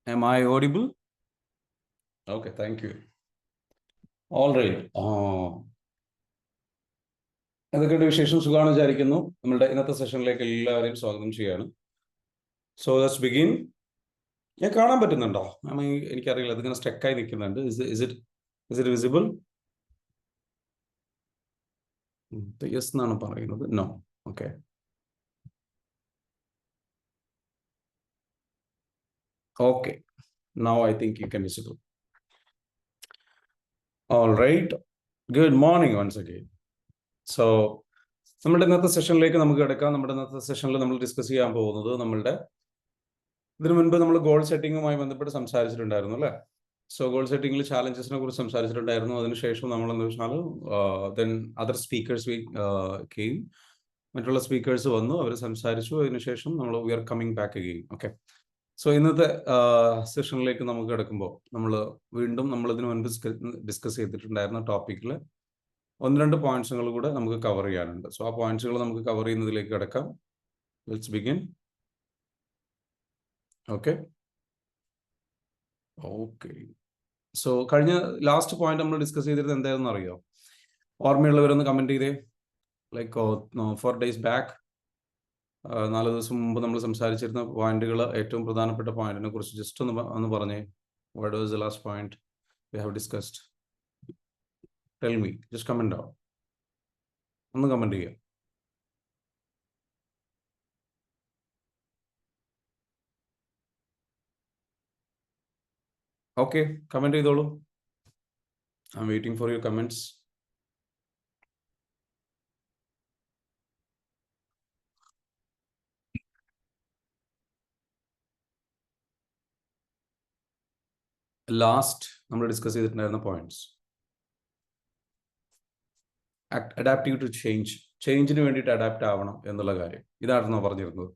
Am I audible? Okay, thank you. All right. എന്തൊക്കെയുണ്ട് വിശേഷം? സുഖമാണെന്ന് വിചാരിക്കുന്നു. നമ്മളുടെ ഇന്നത്തെ സെഷനിലേക്ക് എല്ലാവരെയും സ്വാഗതം ചെയ്യാണ്. So let's begin. ഞാൻ കാണാൻ പറ്റുന്നുണ്ടോ? എനിക്കറിയില്ല, ഇതിങ്ങനെ സ്റ്റക്കായി നിൽക്കുന്നുണ്ട്. Is it visible? യെസ് എന്നാണ് പറയുന്നത്. No. Okay. Okay. Now I think you can visible. All right. Good morning once again. So നമ്മുടെ ഇന്നത്തെ സെഷനിലേക്ക് നമുക്ക് കിടക്കാം. നമ്മുടെ ഇന്നത്തെ സെഷനിൽ നമ്മൾ ഡിസ്കസ് ചെയ്യാൻ പോകുന്നത് ഇതിനു മുൻപ് നമ്മൾ ഗോൾ സെറ്റിംഗുമായി ബന്ധപ്പെട്ട് സംസാരിച്ചിട്ടുണ്ടായിരുന്നു അല്ലേ? സോ ഗോൾ സെറ്റിംഗിൽ ചാലഞ്ചസിനെ കുറിച്ച് സംസാരിച്ചിട്ടുണ്ടായിരുന്നു. അതിനുശേഷം നമ്മൾ എന്താ വെച്ചാൽ ദെൻ അതർ സ്പീക്കേഴ്സ് കെയിം, മറ്റുള്ള സ്പീക്കേഴ്സ് വന്നു, അവർ സംസാരിച്ചു. അതിനുശേഷം നമ്മൾ we are coming back again. Okay. So ഇന്നത്തെ സെഷനിലേക്ക് നമുക്ക് കിടക്കുമ്പോൾ വീണ്ടും നമ്മൾ ഇതിനു മുൻപ് ഡിസ്കസ് ചെയ്തിട്ടുണ്ടായിരുന്ന ടോപ്പിക്കിൽ 1-2 പോയിന്റ്സുകൾ കൂടെ നമുക്ക് കവർ ചെയ്യാനുണ്ട്. സോ ആ പോയിന്റ്സുകൾ നമുക്ക് കവർ ചെയ്യുന്നതിലേക്ക് കിടക്കാം. Let's begin. ഓക്കെ. സോ കഴിഞ്ഞ ലാസ്റ്റ് പോയിന്റ് നമ്മൾ ഡിസ്കസ് ചെയ്തിരുന്നത് എന്താണെന്ന് അറിയോ? ഓർമ്മയുള്ളവരൊന്ന് കമന്റ് ചെയ്തേ. ലൈക്ക് 4 days ബാക്ക്, 4 ദിവസം മുമ്പ് നമ്മൾ സംസാരിച്ചിരുന്ന പോയിന്റുകൾ, ഏറ്റവും പ്രധാനപ്പെട്ട പോയിന്റിനെ കുറിച്ച് ജസ്റ്റ് ഒന്ന് പറഞ്ഞേ. What was the last point we have discussed? Tell me. Just comment out. ഒന്ന് കമന്റ് ചെയ്യാം. ഓക്കെ, കമന്റ് ചെയ്തോളൂ. I am waiting for your comments. Last നമ്മൾ ഡിസ്കസ് ചെയ്തിട്ടുണ്ടായിരുന്ന പോയിന്റ്സ്. അഡാപ്റ്റീവ് ടു ചേഞ്ച്, ചേഞ്ചിന് വേണ്ടിയിട്ട് അഡാപ്റ്റ് ആവണം എന്നുള്ള കാര്യം, ഇതായിരുന്നു പറഞ്ഞിരുന്നത്.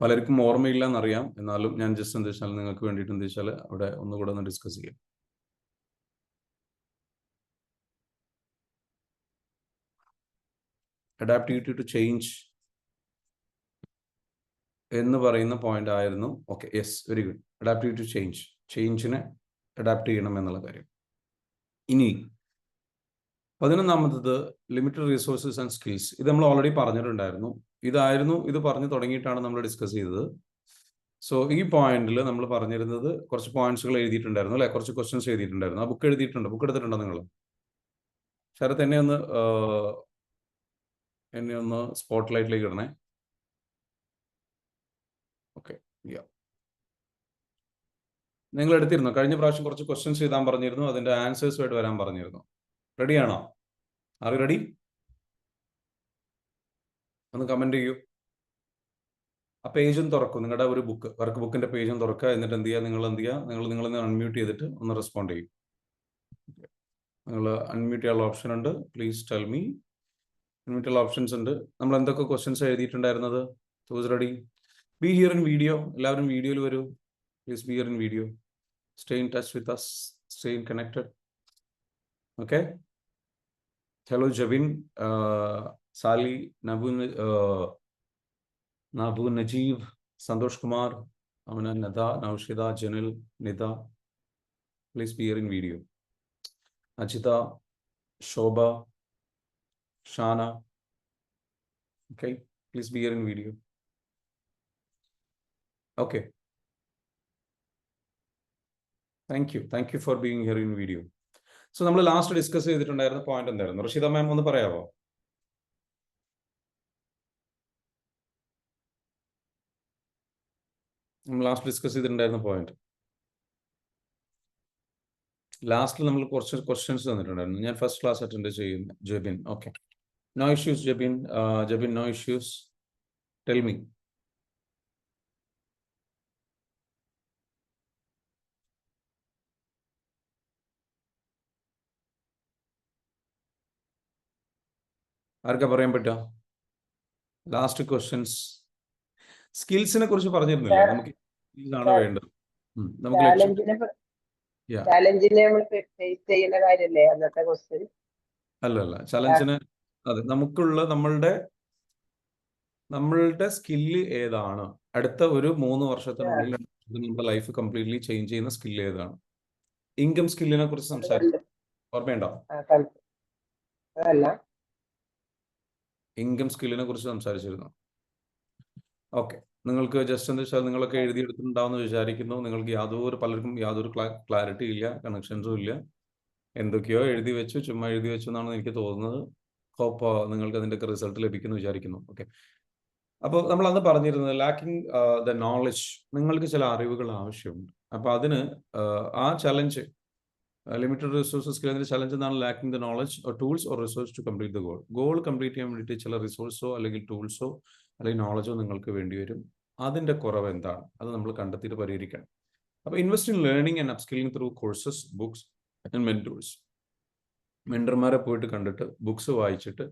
പലർക്കും ഓർമ്മയില്ല എന്നറിയാം, എന്നാലും ഞാൻ ജസ്റ്റ് എന്താ വെച്ചാൽ നിങ്ങൾക്ക് വേണ്ടിയിട്ട് എന്താ വെച്ചാൽ അവിടെ ഒന്നുകൂടെ ഒന്ന് ഡിസ്കസ് ചെയ്യാം. അഡാപ്റ്റിവിറ്റി ടു ചേഞ്ച് എന്ന് പറയുന്ന പോയിന്റ് ആയിരുന്നു. Okay, yes, very good. Adaptivity to change, ചേഞ്ചിനെ അഡാപ്റ്റ് ചെയ്യണം എന്നുള്ള കാര്യം. ഇനി 11ാമത്തത് ലിമിറ്റഡ് റിസോഴ്സസ് ആൻഡ് സ്കിൽസ്. ഇത് നമ്മൾ ഓൾറെഡി പറഞ്ഞിട്ടുണ്ടായിരുന്നു. ഇത് പറഞ്ഞു തുടങ്ങിയിട്ടാണ് നമ്മൾ ഡിസ്കസ് ചെയ്തത്. സോ ഈ പോയിന്റിൽ നമ്മൾ പറഞ്ഞിരുന്നത് കുറച്ച് പോയിന്റ്സുകൾ എഴുതിയിട്ടുണ്ടായിരുന്നു അല്ലെ? കുറച്ച് ക്വസ്റ്റ്യൻസ് എഴുതിയിട്ടുണ്ടായിരുന്നു. ആ ബുക്ക് എഴുതിയിട്ടുണ്ട്. ബുക്ക് എടുത്തിട്ടുണ്ടോ നിങ്ങൾ? ശരത്ത്, എന്നെ ഒന്ന് സ്പോട്ട് ലൈറ്റിലേക്ക് ഇടണേ. ഓക്കെ. നിങ്ങൾ എടുത്തിരുന്നു? കഴിഞ്ഞ പ്രാവശ്യം കുറച്ച് ക്വസ്റ്റ്യൻസ് എഴുതാൻ പറഞ്ഞിരുന്നു, അതിന്റെ ആൻസേഴ്സുമായിട്ട് വരാൻ പറഞ്ഞിരുന്നു. റെഡിയാണോ? R you ready? ഒന്ന് കമന്റ് ചെയ്യൂ. ആ പേജും തുറക്കും, നിങ്ങളുടെ ഒരു വർക്ക് ബുക്കിന്റെ പേജും തുറക്കുക. എന്നിട്ട് എന്ത് ചെയ്യുക? നിങ്ങൾ അൺമ്യൂട്ട് ചെയ്തിട്ട് ഒന്ന് റെസ്പോണ്ട് ചെയ്യും. നിങ്ങൾ അൺമ്യൂട്ട് ചെയ്യാനുള്ള ഓപ്ഷൻ ഉണ്ട്. Please tell me. അൺമ്യൂട്ട് ചെയ്യാനുള്ള ഓപ്ഷൻസ് ഉണ്ട്. നമ്മൾ എന്തൊക്കെ ക്വസ്റ്റ്യൻസ് എഴുതിയിട്ടുണ്ടായിരുന്നത്? Who's ready? Be here in video. എല്ലാവരും വീഡിയോയിൽ വരൂ. Please be here in video. Stay in touch with us. Stay connected. Okay. Hello, Javin, Sali, Nabu, Najib, Santosh Kumar, Amana, Nada, Naushida, Janil, Nida. Please be here in video. Ajita, Shobha, Shana. Okay. Please be here in video. Okay. Thank you for being here in video. So നമ്മൾ last discuss ചെയ്തിട്ടുണ്ടായിരുന്ന point എന്തായിരുന്നു? റഷീദ മാം ഒന്ന് പറയാമോ? നമ്മൾ last discuss ചെയ്തിട്ടുണ്ടായിരുന്ന point, ലാസ്റ്റിൽ നമ്മൾ കുറച്ച് questions തന്നിട്ടുണ്ടായിരുന്നു. ഞാൻ ഫസ്റ്റ് ക്ലാസ് അറ്റൻഡ് ചെയ്യുന്നു. Jabin, okay. No issues Jabin. Jabin, no issues. Tell me. ആർക്കാ പറയാൻ പറ്റുക? ലാസ്റ്റ് ക്വസ്റ്റ്യൻസ് സ്കിൽസിനെ കുറിച്ച് പറഞ്ഞിരുന്നില്ല. നമുക്ക് ഇതാണ് വേണ്ടത്. നമുക്ക് അല്ലല്ല, ചലഞ്ചിന് അതെ, നമുക്കുള്ള നമ്മളുടെ സ്കില്ല് ഏതാണ്? അടുത്ത ഒരു 3 വർഷത്തിനുള്ളിൽ ഇത് നമ്മുടെ ലൈഫ് കംപ്ലീറ്റ്ലി ചേഞ്ച് ചെയ്യുന്ന സ്കിൽ ഏതാണ്? ഇൻകം സ്കില്ലിനെ കുറിച്ച് സംസാരിച്ചു, ഓർമ്മയുണ്ടോ? ഇൻകം സ്കില്ലിനെ കുറിച്ച് സംസാരിച്ചിരുന്നു. ഓക്കെ, നിങ്ങൾക്ക് ജസ്റ്റ് എന്താ വെച്ചാൽ നിങ്ങളൊക്കെ എഴുതിയെടുത്തിട്ടുണ്ടാവുമെന്ന് വിചാരിക്കുന്നു. നിങ്ങൾക്ക് പലർക്കും യാതൊരു ക്ലാരിറ്റി ഇല്ല, കണക്ഷൻസും ഇല്ല. എന്തൊക്കെയോ എഴുതി വെച്ചു, ചുമ്മാ എഴുതി വെച്ചു എന്നാണ് എനിക്ക് തോന്നുന്നത്. ഹോപ്പ് നിങ്ങൾക്ക് അതിൻ്റെയൊക്കെ റിസൾട്ട് ലഭിക്കുന്നു വിചാരിക്കുന്നു. ഓക്കെ, അപ്പോൾ നമ്മൾ അന്ന് പറഞ്ഞിരുന്നത് ലാക്കിംഗ് ദ നോളജ്, നിങ്ങൾക്ക് ചില അറിവുകൾ ആവശ്യമുണ്ട്. അപ്പോൾ അതിന് ആ ചലഞ്ച്, ലിമിറ്റഡ് റിസോഴ്സസ് സ്കില്ലിന്റെ ചലഞ്ച് എന്നാണ് lacking the knowledge tools or resource to complete the goal complete ചെയ്യാൻ വേണ്ടിയിട്ട് ചില റിസോഴ്സോ അല്ലെങ്കിൽ ടൂൾസോ അല്ലെങ്കിൽ നോളജോ നിങ്ങൾക്ക് വേണ്ടി വരും. അതിന്റെ കുറവ് എന്താണ്, അത് നമ്മൾ കണ്ടെത്തിയിട്ട് പരിഹരിക്കണം. അപ്പോൾ invest in learning and upskilling through courses, books and mentors. മെന്റർമാരെ പോയിട്ട് കണ്ടിട്ട്, ബുക്സ് വായിച്ചിട്ട്,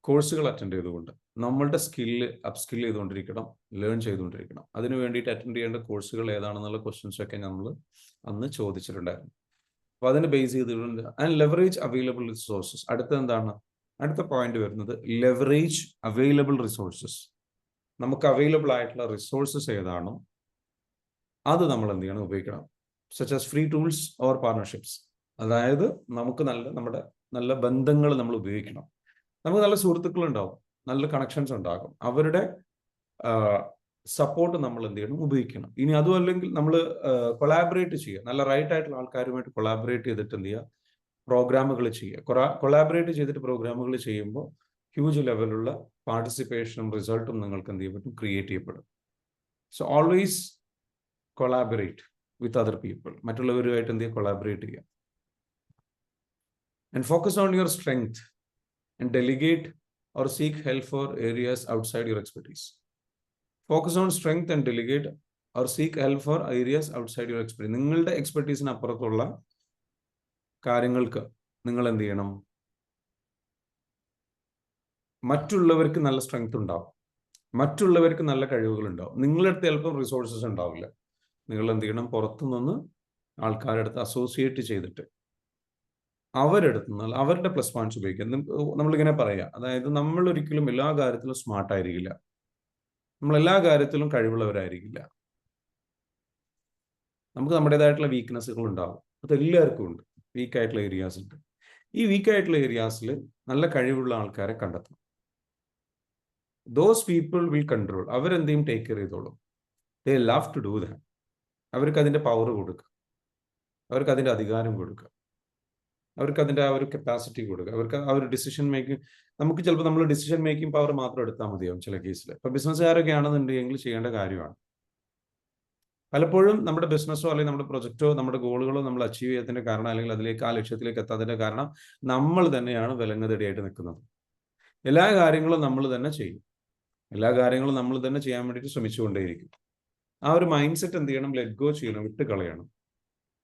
കോഴ്സുകൾ അറ്റൻഡ് ചെയ്തുകൊണ്ട് നമ്മളുടെ സ്കില്ല് അപ്സ്കിൽ ചെയ്തുകൊണ്ടിരിക്കണം, ലേൺ ചെയ്തുകൊണ്ടിരിക്കണം. അതിന് വേണ്ടിയിട്ട് അറ്റൻഡ് ചെയ്യേണ്ട കോഴ്സുകൾ ഏതാണെന്നുള്ള ക്വസ്റ്റ്യൻസ് ഒക്കെ നമ്മൾ അന്ന് ചോദിച്ചിട്ടുണ്ടായിരുന്നു. അപ്പോൾ അതിനെ ബേസ് ചെയ്തിട്ടുണ്ട്. And leverage available resources. അടുത്ത പോയിന്റ് വരുന്നത് ലെവറേജ് അവൈലബിൾ റിസോഴ്സസ്. നമുക്ക് അവൈലബിൾ ആയിട്ടുള്ള റിസോഴ്സസ് ഏതാണോ അത് നമ്മൾ എന്ത് ചെയ്യണം, ഉപയോഗിക്കണം. Such as free tools or partnerships. അതായത് നമുക്ക് നമ്മുടെ നല്ല ബന്ധങ്ങൾ നമ്മൾ ഉപയോഗിക്കണം. നമുക്ക് നല്ല സുഹൃത്തുക്കൾ ഉണ്ടാവും, നല്ല കണക്ഷൻസ് ഉണ്ടാകും, അവരുടെ സപ്പോർട്ട് നമ്മൾ എന്ത് ചെയ്യണം, ഉപയോഗിക്കണം. ഇനി അതും അല്ലെങ്കിൽ നമ്മൾ കൊളാബറേറ്റ് ചെയ്യുക, നല്ല റൈറ്റ് ആയിട്ടുള്ള ആൾക്കാരുമായിട്ട് കൊളാബറേറ്റ് ചെയ്തിട്ട് എന്ത് ചെയ്യുക, പ്രോഗ്രാമുകൾ ചെയ്യുക. കൊളാബറേറ്റ് ചെയ്തിട്ട് പ്രോഗ്രാമുകൾ ചെയ്യുമ്പോൾ ഹ്യൂജ് ലെവലുള്ള പാർട്ടിസിപ്പേഷനും റിസൾട്ടും നിങ്ങൾക്ക് എന്ത് ചെയ്യാൻ പറ്റും, ക്രിയേറ്റ് ചെയ്യപ്പെടും. So always collaborate with other people. മറ്റുള്ളവരുമായിട്ട് എന്ത് ചെയ്യുക, കൊളാബറേറ്റ് ചെയ്യുക. And focus on your strength and delegate or seek help for areas outside your expertise. Focus on strength and delegate or seek help for areas outside your expertise. നിങ്ങളുടെ എക്സ്പെർട്ടീസിന് അപ്പുറത്തുള്ള കാര്യങ്ങൾക്ക് നിങ്ങൾ എന്ത് ചെയ്യണം, മറ്റുള്ളവർക്ക് നല്ല സ്ട്രെങ്ത് ഉണ്ടാവും, മറ്റുള്ളവർക്ക് നല്ല കഴിവുകൾ ഉണ്ടാവും. നിങ്ങളുടെ അടുത്ത് ചിലപ്പോൾ റിസോഴ്സസ് ഉണ്ടാവില്ല. നിങ്ങൾ എന്ത് ചെയ്യണം, പുറത്തുനിന്ന് ആൾക്കാരുടെ അടുത്ത് അസോസിയേറ്റ് ചെയ്തിട്ട് അവരെടുത്ത് നിന്ന് അവരുടെ പ്ലസ് പോയിന്റ്സ് ഉപയോഗിക്കുക. നമ്മളിങ്ങനെ പറയാം, അതായത് നമ്മൾ ഒരിക്കലും എല്ലാ കാര്യത്തിലും സ്മാർട്ട് ആയിരിക്കില്ല, നമ്മൾ എല്ലാ കാര്യത്തിലും കഴിവുള്ളവരായിരിക്കില്ല. നമുക്ക് നമ്മുടേതായിട്ടുള്ള വീക്ക്നെസ്സുകൾ ഉണ്ടാവും. അത് എല്ലാവർക്കും ഉണ്ട്, വീക്കായിട്ടുള്ള ഏരിയാസ് ഉണ്ട്. ഈ വീക്കായിട്ടുള്ള ഏരിയാസിൽ നല്ല കഴിവുള്ള ആൾക്കാരെ കണ്ടെത്തണം. Those people will control. അവരെന്ത് ചെയ്യും, ടേക്ക് കെയർ ചെയ്തോളും. They love to do that. അവർക്ക് അതിന്റെ പവർ കൊടുക്കുക, അവർക്ക് അതിന്റെ അധികാരം കൊടുക്കുക, അവർക്ക് അതിൻ്റെ ആ ഒരു കപ്പാസിറ്റി കൊടുക്കുക, അവർക്ക് ആ ഒരു ഡിസിഷൻ മേക്കിംഗ്. നമുക്ക് ചിലപ്പോൾ നമ്മൾ ഡിസിഷൻ മേക്കിംഗ് പവർ മാത്രം എടുത്താൽ മതിയാവും ചില കേസിൽ. ഇപ്പൊ ബിസിനസ്സുകാരൊക്കെ ആണെന്നുണ്ടെങ്കിൽ ചെയ്യേണ്ട കാര്യമാണ്. പലപ്പോഴും നമ്മുടെ ബിസിനസ്സോ അല്ലെങ്കിൽ നമ്മുടെ പ്രൊജക്റ്റോ നമ്മുടെ ഗോളുകളോ നമ്മൾ അച്ചീവ് ചെയ്യാത്തതിന്റെ കാരണം, അല്ലെങ്കിൽ അതിലേക്ക് ആ ലക്ഷ്യത്തിലേക്ക് എത്താത്തതിന്റെ കാരണം നമ്മൾ തന്നെയാണ് വിലങ്ങുതടിയായിട്ട് നിൽക്കുന്നത്. എല്ലാ കാര്യങ്ങളും നമ്മൾ തന്നെ ചെയ്യും, എല്ലാ കാര്യങ്ങളും നമ്മൾ തന്നെ ചെയ്യാൻ വേണ്ടിയിട്ട് ശ്രമിച്ചുകൊണ്ടേയിരിക്കും. ആ ഒരു മൈൻഡ് സെറ്റ് എന്ത് ചെയ്യണം, ലെറ്റ് ഗോ ചെയ്യണം, വിട്ട് കളയണം.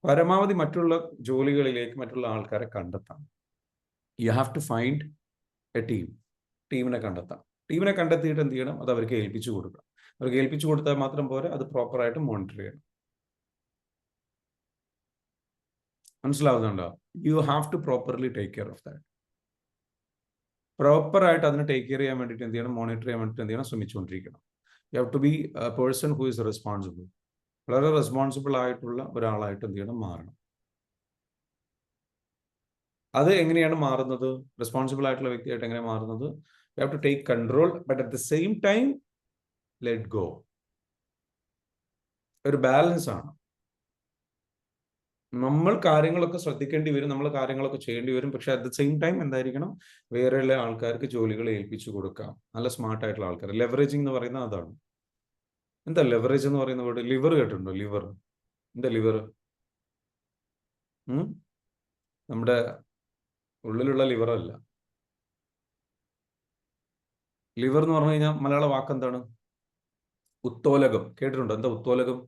പരമാവധി മറ്റുള്ള ജോലികളിലേക്ക് മറ്റുള്ള ആൾക്കാരെ കണ്ടെത്താം. You have to find a ടീമിനെ കണ്ടെത്താം. ടീമിനെ കണ്ടെത്തിയിട്ട് എന്ത് ചെയ്യണം, അത് അവർക്ക് ഏൽപ്പിച്ചു കൊടുക്കണം. അവർക്ക് ഏൽപ്പിച്ചു കൊടുത്താൽ മാത്രം പോരെ, അത് പ്രോപ്പറായിട്ട് മോണിറ്റർ ചെയ്യണം. മനസ്സിലാവുന്നുണ്ടോ? You have to properly take care of that. പ്രോപ്പറായിട്ട് അതിനെ ടേക്ക് കെയർ ചെയ്യാൻ വേണ്ടിയിട്ട് എന്ത് ചെയ്യണം, മോണിറ്റർ ചെയ്യാൻ വേണ്ടിയിട്ട് എന്ത് ചെയ്യണം, ശ്രമിച്ചുകൊണ്ടിരിക്കണം. You have to be a person who is responsible. വളരെ റെസ്പോൺസിബിൾ ആയിട്ടുള്ള ഒരാളായിട്ട് എന്ത് ചെയ്യണം, മാറണം. അത് എങ്ങനെയാണ് മാറുന്നത്, റെസ്പോൺസിബിൾ ആയിട്ടുള്ള വ്യക്തിയായിട്ട് എങ്ങനെ മാറുന്നത്? You have to take control, but at the same time let go. ഒരു ബാലൻസ് ആണ്. നമ്മൾ കാര്യങ്ങളൊക്കെ ശ്രദ്ധിക്കേണ്ടി വരും, നമ്മൾ കാര്യങ്ങളൊക്കെ ചെയ്യേണ്ടി വരും. പക്ഷെ അറ്റ് ദ സെയിം ടൈം എന്തായിരിക്കണം, വേറെയുള്ള ആൾക്കാർക്ക് ജോലികൾ ഏൽപ്പിച്ചു കൊടുക്കാം, നല്ല സ്മാർട്ട് ആയിട്ടുള്ള ആൾക്കാർ. ലെവറേജിങ് എന്ന് പറയുന്നത് അതാണ്. എന്താ ലെവറേജ് എന്ന് പറയുന്ന വേർഡ്? ലിവർ കേട്ടിട്ടുണ്ടോ? ലിവർ. എന്താ ലിവർ? നമ്മുടെ ഉള്ളിലുള്ള ലിവർ അല്ല. ലിവർ എന്ന് പറഞ്ഞു കഴിഞ്ഞാൽ മലയാള വാക്ക് എന്താണ്? ഉത്തോലകം. കേട്ടിട്ടുണ്ടോ? എന്താ ഉത്തോലകം?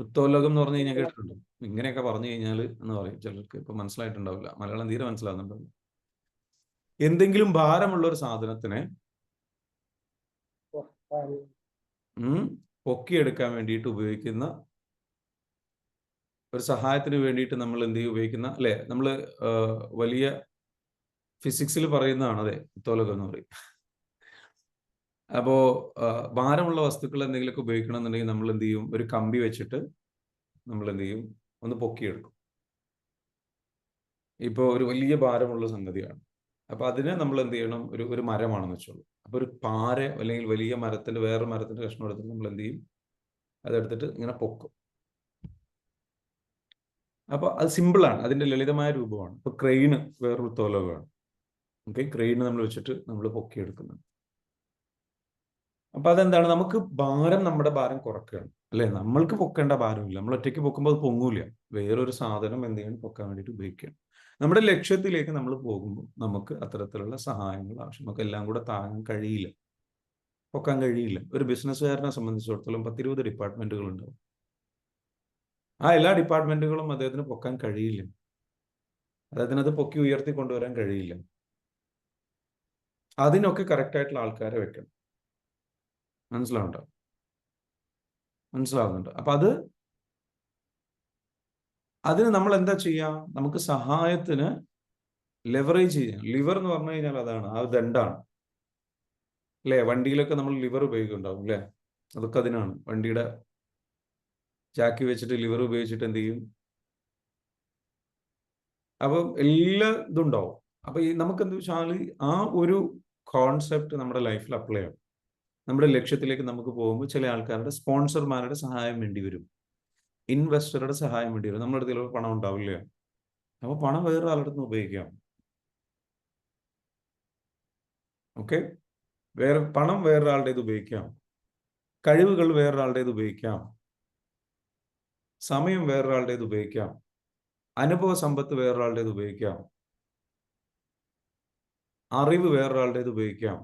ഉത്തോലകം എന്ന് പറഞ്ഞു കഴിഞ്ഞാൽ കേട്ടിട്ടുണ്ടോ? ഇങ്ങനെയൊക്കെ പറഞ്ഞു കഴിഞ്ഞാൽ എന്ന് പറയും ചിലർക്ക്. ഇപ്പൊ മനസ്സിലായിട്ടുണ്ടാവില്ല, മലയാളം തീരെ മനസ്സിലാകുന്നുണ്ടാവില്ല. എന്തെങ്കിലും ഭാരമുള്ള ഒരു സാധനത്തിനെ പൊക്കിയെടുക്കാൻ വേണ്ടിയിട്ട് ഉപയോഗിക്കുന്ന ഒരു സഹായത്തിന് വേണ്ടിയിട്ട് നമ്മൾ എന്ത് ചെയ്യും, ഉപയോഗിക്കുന്ന, അല്ലെ? നമ്മൾ വലിയ ഫിസിക്സിൽ പറയുന്നതാണ്, അതെ, ഉത്തോലകം എന്ന് പറയും. അപ്പോൾ ഭാരമുള്ള വസ്തുക്കൾ എന്തെങ്കിലുമൊക്കെ ഉപയോഗിക്കണമെന്നുണ്ടെങ്കിൽ നമ്മൾ എന്ത് ചെയ്യും? ഒരു കമ്പി വെച്ചിട്ട് നമ്മൾ എന്ത് ചെയ്യും? ഒന്ന് പൊക്കിയെടുക്കും. ഇപ്പോൾ ഒരു വലിയ ഭാരമുള്ള സംഗതിയാണ്. അപ്പോൾ അതിനെ നമ്മൾ എന്ത് ചെയ്യണം? ഒരു മരമാണെന്ന് വെച്ചോളൂ. അപ്പോൾ ഒരു പാര അല്ലെങ്കിൽ വലിയ മരത്തിന്റെ വേറെ മരത്തിന്റെ കഷ്ണം എടുത്തിട്ട് നമ്മൾ എന്ത് ചെയ്യും? അതെടുത്തിട്ട് ഇങ്ങനെ പൊക്കും. അപ്പോൾ അത് സിമ്പിളാണ്, അതിന്റെ ലളിതമായ രൂപമാണ്. ഇപ്പോൾ ക്രെയിന് വേറൊരു തോലകമാണ്. ഓക്കെ, ക്രെയിന് നമ്മൾ വെച്ചിട്ട് നമ്മൾ പൊക്കിയെടുക്കുന്നുണ്ട്. അപ്പൊ അതെന്താണ്? നമുക്ക് നമ്മുടെ ഭാരം കുറയ്ക്കുകയാണ്, അല്ലെ? നമ്മൾക്ക് പൊക്കേണ്ട ഭാരമില്ല. നമ്മൾ ഒറ്റയ്ക്ക് പൊക്കുമ്പോൾ അത് പൊങ്ങൂല. വേറൊരു സാധനം എന്ത് ചെയ്യണം? പൊക്കാൻ വേണ്ടിയിട്ട് ഉപയോഗിക്കുകയാണ്. നമ്മുടെ ലക്ഷ്യത്തിലേക്ക് നമ്മൾ പോകുമ്പോൾ നമുക്ക് അത്തരത്തിലുള്ള സഹായങ്ങൾ ആവശ്യം. നമുക്ക് എല്ലാം കൂടെ താങ്ങാൻ കഴിയില്ല, പൊക്കാൻ കഴിയില്ല. ഒരു ബിസിനസ്സുകാരനെ സംബന്ധിച്ചിടത്തോളം 10-20 ഡിപ്പാർട്ട്മെന്റുകൾ ഉണ്ടാവും. ആ എല്ലാ ഡിപ്പാർട്ട്മെന്റുകളും അദ്ദേഹത്തിന് പൊക്കാൻ കഴിയില്ല. അദ്ദേഹത്തിന് അത് പൊക്കി ഉയർത്തി കൊണ്ടുവരാൻ കഴിയില്ല. അതിനൊക്കെ കറക്റ്റ് ആയിട്ടുള്ള ആൾക്കാരെ വെക്കണം. മനസ്സിലാവുന്നുണ്ട്. അപ്പൊ അതിന് നമ്മൾ എന്താ ചെയ്യാം? നമുക്ക് സഹായത്തിന് ലെവറേജ് ചെയ്യാം. ലിവർ എന്ന് പറഞ്ഞു കഴിഞ്ഞാൽ അതാണ്, ആ ദണ്ഡാണ്, അല്ലേ? വണ്ടിയിലൊക്കെ നമ്മൾ ലിവർ ഉപയോഗിക്കുന്നുണ്ടാവും, അല്ലേ? അതൊക്കെ അതിനാണ്. വണ്ടിയുടെ ചാക്കി വെച്ചിട്ട് ലിവർ ഉപയോഗിച്ചിട്ട് എന്ത് ചെയ്യും? അപ്പം എല്ലാ ഇതുണ്ടാവും. അപ്പൊ നമുക്ക് എന്താ വെച്ചാൽ ആ ഒരു കോൺസെപ്റ്റ് നമ്മുടെ ലൈഫിൽ അപ്ലൈ ആവും. നമ്മുടെ ലക്ഷ്യത്തിലേക്ക് നമുക്ക് പോകുമ്പോൾ ചില ആൾക്കാരുടെ സ്പോൺസർമാരുടെ സഹായം വേണ്ടി വരും, ഇൻവെസ്റ്ററുടെ സഹായം വേണ്ടി വരും. നമ്മുടെ അടുത്ത് പണം ഉണ്ടാവില്ല. അപ്പൊ പണം വേറൊരാളുടെ അടുത്ത് ഉപയോഗിക്കാം. ഓക്കെ, പണം വേറൊരാളുടേത് ഉപയോഗിക്കാം, കഴിവുകൾ വേറൊരാളുടേത് ഉപയോഗിക്കാം, സമയം വേറൊരാളുടേത് ഉപയോഗിക്കാം, അനുഭവ സമ്പത്ത് വേറൊരാളുടേത് ഉപയോഗിക്കാം, അറിവ് വേറൊരാളുടേത് ഉപയോഗിക്കാം,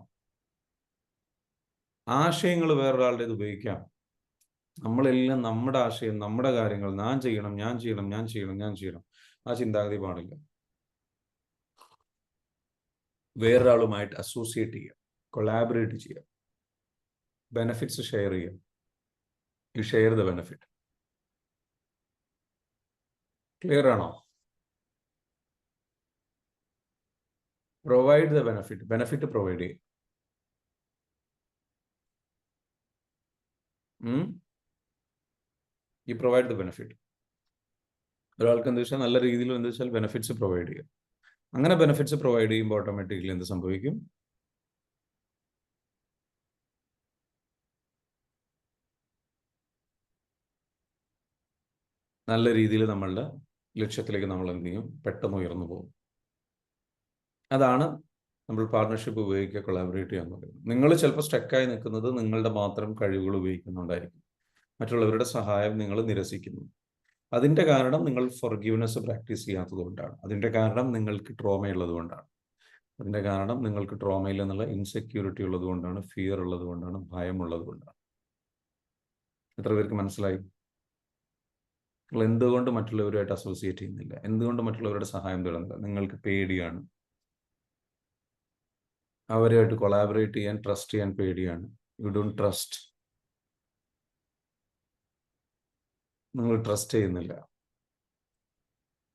ആശയങ്ങൾ വേറൊരാളുടേത് ഉപയോഗിക്കാം. നമ്മളെല്ലാം നമ്മുടെ ആശയം, നമ്മുടെ കാര്യങ്ങൾ, ഞാൻ ചെയ്യണം, ആ ചിന്താഗതി പാടില്ല. വേറൊരാളുമായിട്ട് അസോസിയേറ്റ് ചെയ്യുക, കൊളാബറേറ്റ് ചെയ്യുക, ബെനിഫിറ്റ്സ് ഷെയർ ചെയ്യുക. You share the benefit. Clear ആണോ? പ്രൊവൈഡ് ദ ബെനിഫിറ്റ് പ്രൊവൈഡ് ചെയ്യും. You provide the benefit. ഒരാൾക്ക് എന്താ വെച്ചാൽ നല്ല രീതിയിൽ എന്താ വെച്ചാൽ ബെനിഫിറ്റ്സ് പ്രൊവൈഡ് ചെയ്യുക. അങ്ങനെ ബെനിഫിറ്റ്സ് പ്രൊവൈഡ് ചെയ്യുമ്പോൾ ഓട്ടോമാറ്റിക്കലി എന്ത് സംഭവിക്കും? നല്ല രീതിയിൽ നമ്മളുടെ ലക്ഷ്യത്തിലേക്ക് നമ്മൾ എന്ത് ചെയ്യും? പെട്ടെന്ന് ഉയർന്നു പോകും. അതാണ് നമ്മൾ പാർട്ണർഷിപ്പ് ഉപയോഗിക്കുക, കൊളാബറേറ്റ് ചെയ്യാൻ പറയുന്നത്. നിങ്ങൾ ചിലപ്പോൾ സ്റ്റക്കായി നിൽക്കുന്നത് നിങ്ങളുടെ മാത്രം കഴിവുകൾ ഉപയോഗിക്കുന്നുണ്ടായിരിക്കും. മറ്റുള്ളവരുടെ സഹായം നിങ്ങൾ നിരസിക്കുന്നു. അതിന്റെ കാരണം നിങ്ങൾ ഫോർഗീവ്നെസ് പ്രാക്ടീസ് ചെയ്യാത്തത് കൊണ്ടാണ്. അതിന്റെ കാരണം നിങ്ങൾക്ക് ട്രോമ ഉള്ളത് കൊണ്ടാണ്. അതിന്റെ കാരണം നിങ്ങൾക്ക് ട്രോമയിൽ നിന്നുള്ള ഇൻസെക്യൂരിറ്റി ഉള്ളത് കൊണ്ടാണ്, ഫിയർ ഉള്ളത് കൊണ്ടാണ്, ഭയം ഉള്ളത് കൊണ്ടാണ്. എത്ര പേർക്ക് മനസ്സിലായി? നിങ്ങൾ എന്തുകൊണ്ട് മറ്റുള്ളവരുമായിട്ട് അസോസിയേറ്റ് ചെയ്യുന്നില്ല? എന്തുകൊണ്ട് മറ്റുള്ളവരുടെ സഹായം തേടുന്നില്ല? നിങ്ങൾക്ക് പേടിയാണ്. അവരുമായിട്ട് കൊളാബറേറ്റ് ചെയ്യാൻ, ട്രസ്റ്റ് ചെയ്യാൻ പേടിയാണ്. You don't trust. നിങ്ങൾ ട്രസ്റ്റ് ചെയ്യുന്നില്ല.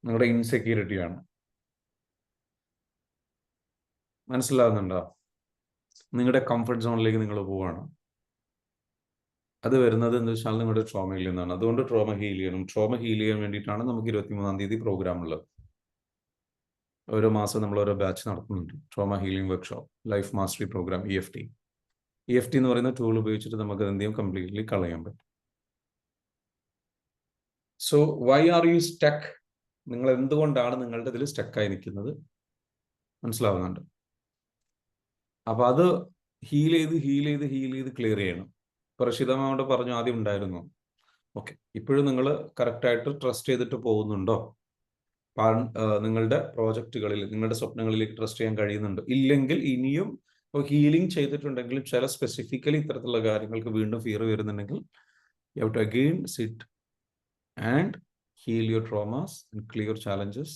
നിങ്ങളുടെ ഇൻസെക്യൂരിറ്റിയാണ്. മനസ്സിലാവുന്നുണ്ടോ? നിങ്ങളുടെ കംഫർട്ട് സോണിലേക്ക് നിങ്ങൾ പോവാണ്. അത് വരുന്നത് എന്താ വെച്ചാൽ നിങ്ങളുടെ ട്രോമയിൽ നിന്നാണ്. അതുകൊണ്ട് ട്രോമ ഹീൽ ചെയ്യണം. ട്രോമ ഹീൽ ചെയ്യാൻ വേണ്ടിയിട്ടാണ് നമുക്ക് 23-ാം തീയതി പ്രോഗ്രാം ഉള്ളത്. ഓരോ മാസം നമ്മൾ ഓരോ ബാച്ച് നടത്തുന്നുണ്ട്. Trauma healing workshop, life mastery programme, EFT. EFT എന്ന് പറയുന്ന ടൂൾ ഉപയോഗിച്ചിട്ട് നമുക്ക് എന്ത് ചെയ്യും? കംപ്ലീറ്റ്ലി കളയാൻ പറ്റും. So why are you stuck? നിങ്ങൾ എന്തുകൊണ്ടാണ് നിങ്ങളുടെ ഇതിൽ സ്റ്റക്കായി നിൽക്കുന്നത്? മനസ്സിലാവുന്നുണ്ട്? അപ്പൊ അത് ഹീൽ ചെയ്ത് ക്ലിയർ ചെയ്യണം. പ്രഷിതമ്മയോട് പറഞ്ഞു ആദ്യം ഉണ്ടായിരുന്നു. ഓക്കെ, ഇപ്പോഴും നിങ്ങൾ കറക്റ്റായിട്ട് ട്രസ്റ്റ് ചെയ്തിട്ട് പോകുന്നുണ്ടോ? നിങ്ങളുടെ പ്രോജക്റ്റുകളിൽ, നിങ്ങളുടെ സ്വപ്നങ്ങളിലേക്ക് ട്രസ്റ്റ് ചെയ്യാൻ കഴിയുന്നുണ്ടോ? ഇല്ലെങ്കിൽ ഇനിയും ഹീലിംഗ് ചെയ്തിട്ടുണ്ടെങ്കിലും ചില സ്പെസിഫിക്കലി ഇത്തരത്തിലുള്ള കാര്യങ്ങൾക്ക് വീണ്ടും ഫിയർ വരുന്നുണ്ടെങ്കിൽ you have to again sit and heal your traumas and clear challenges,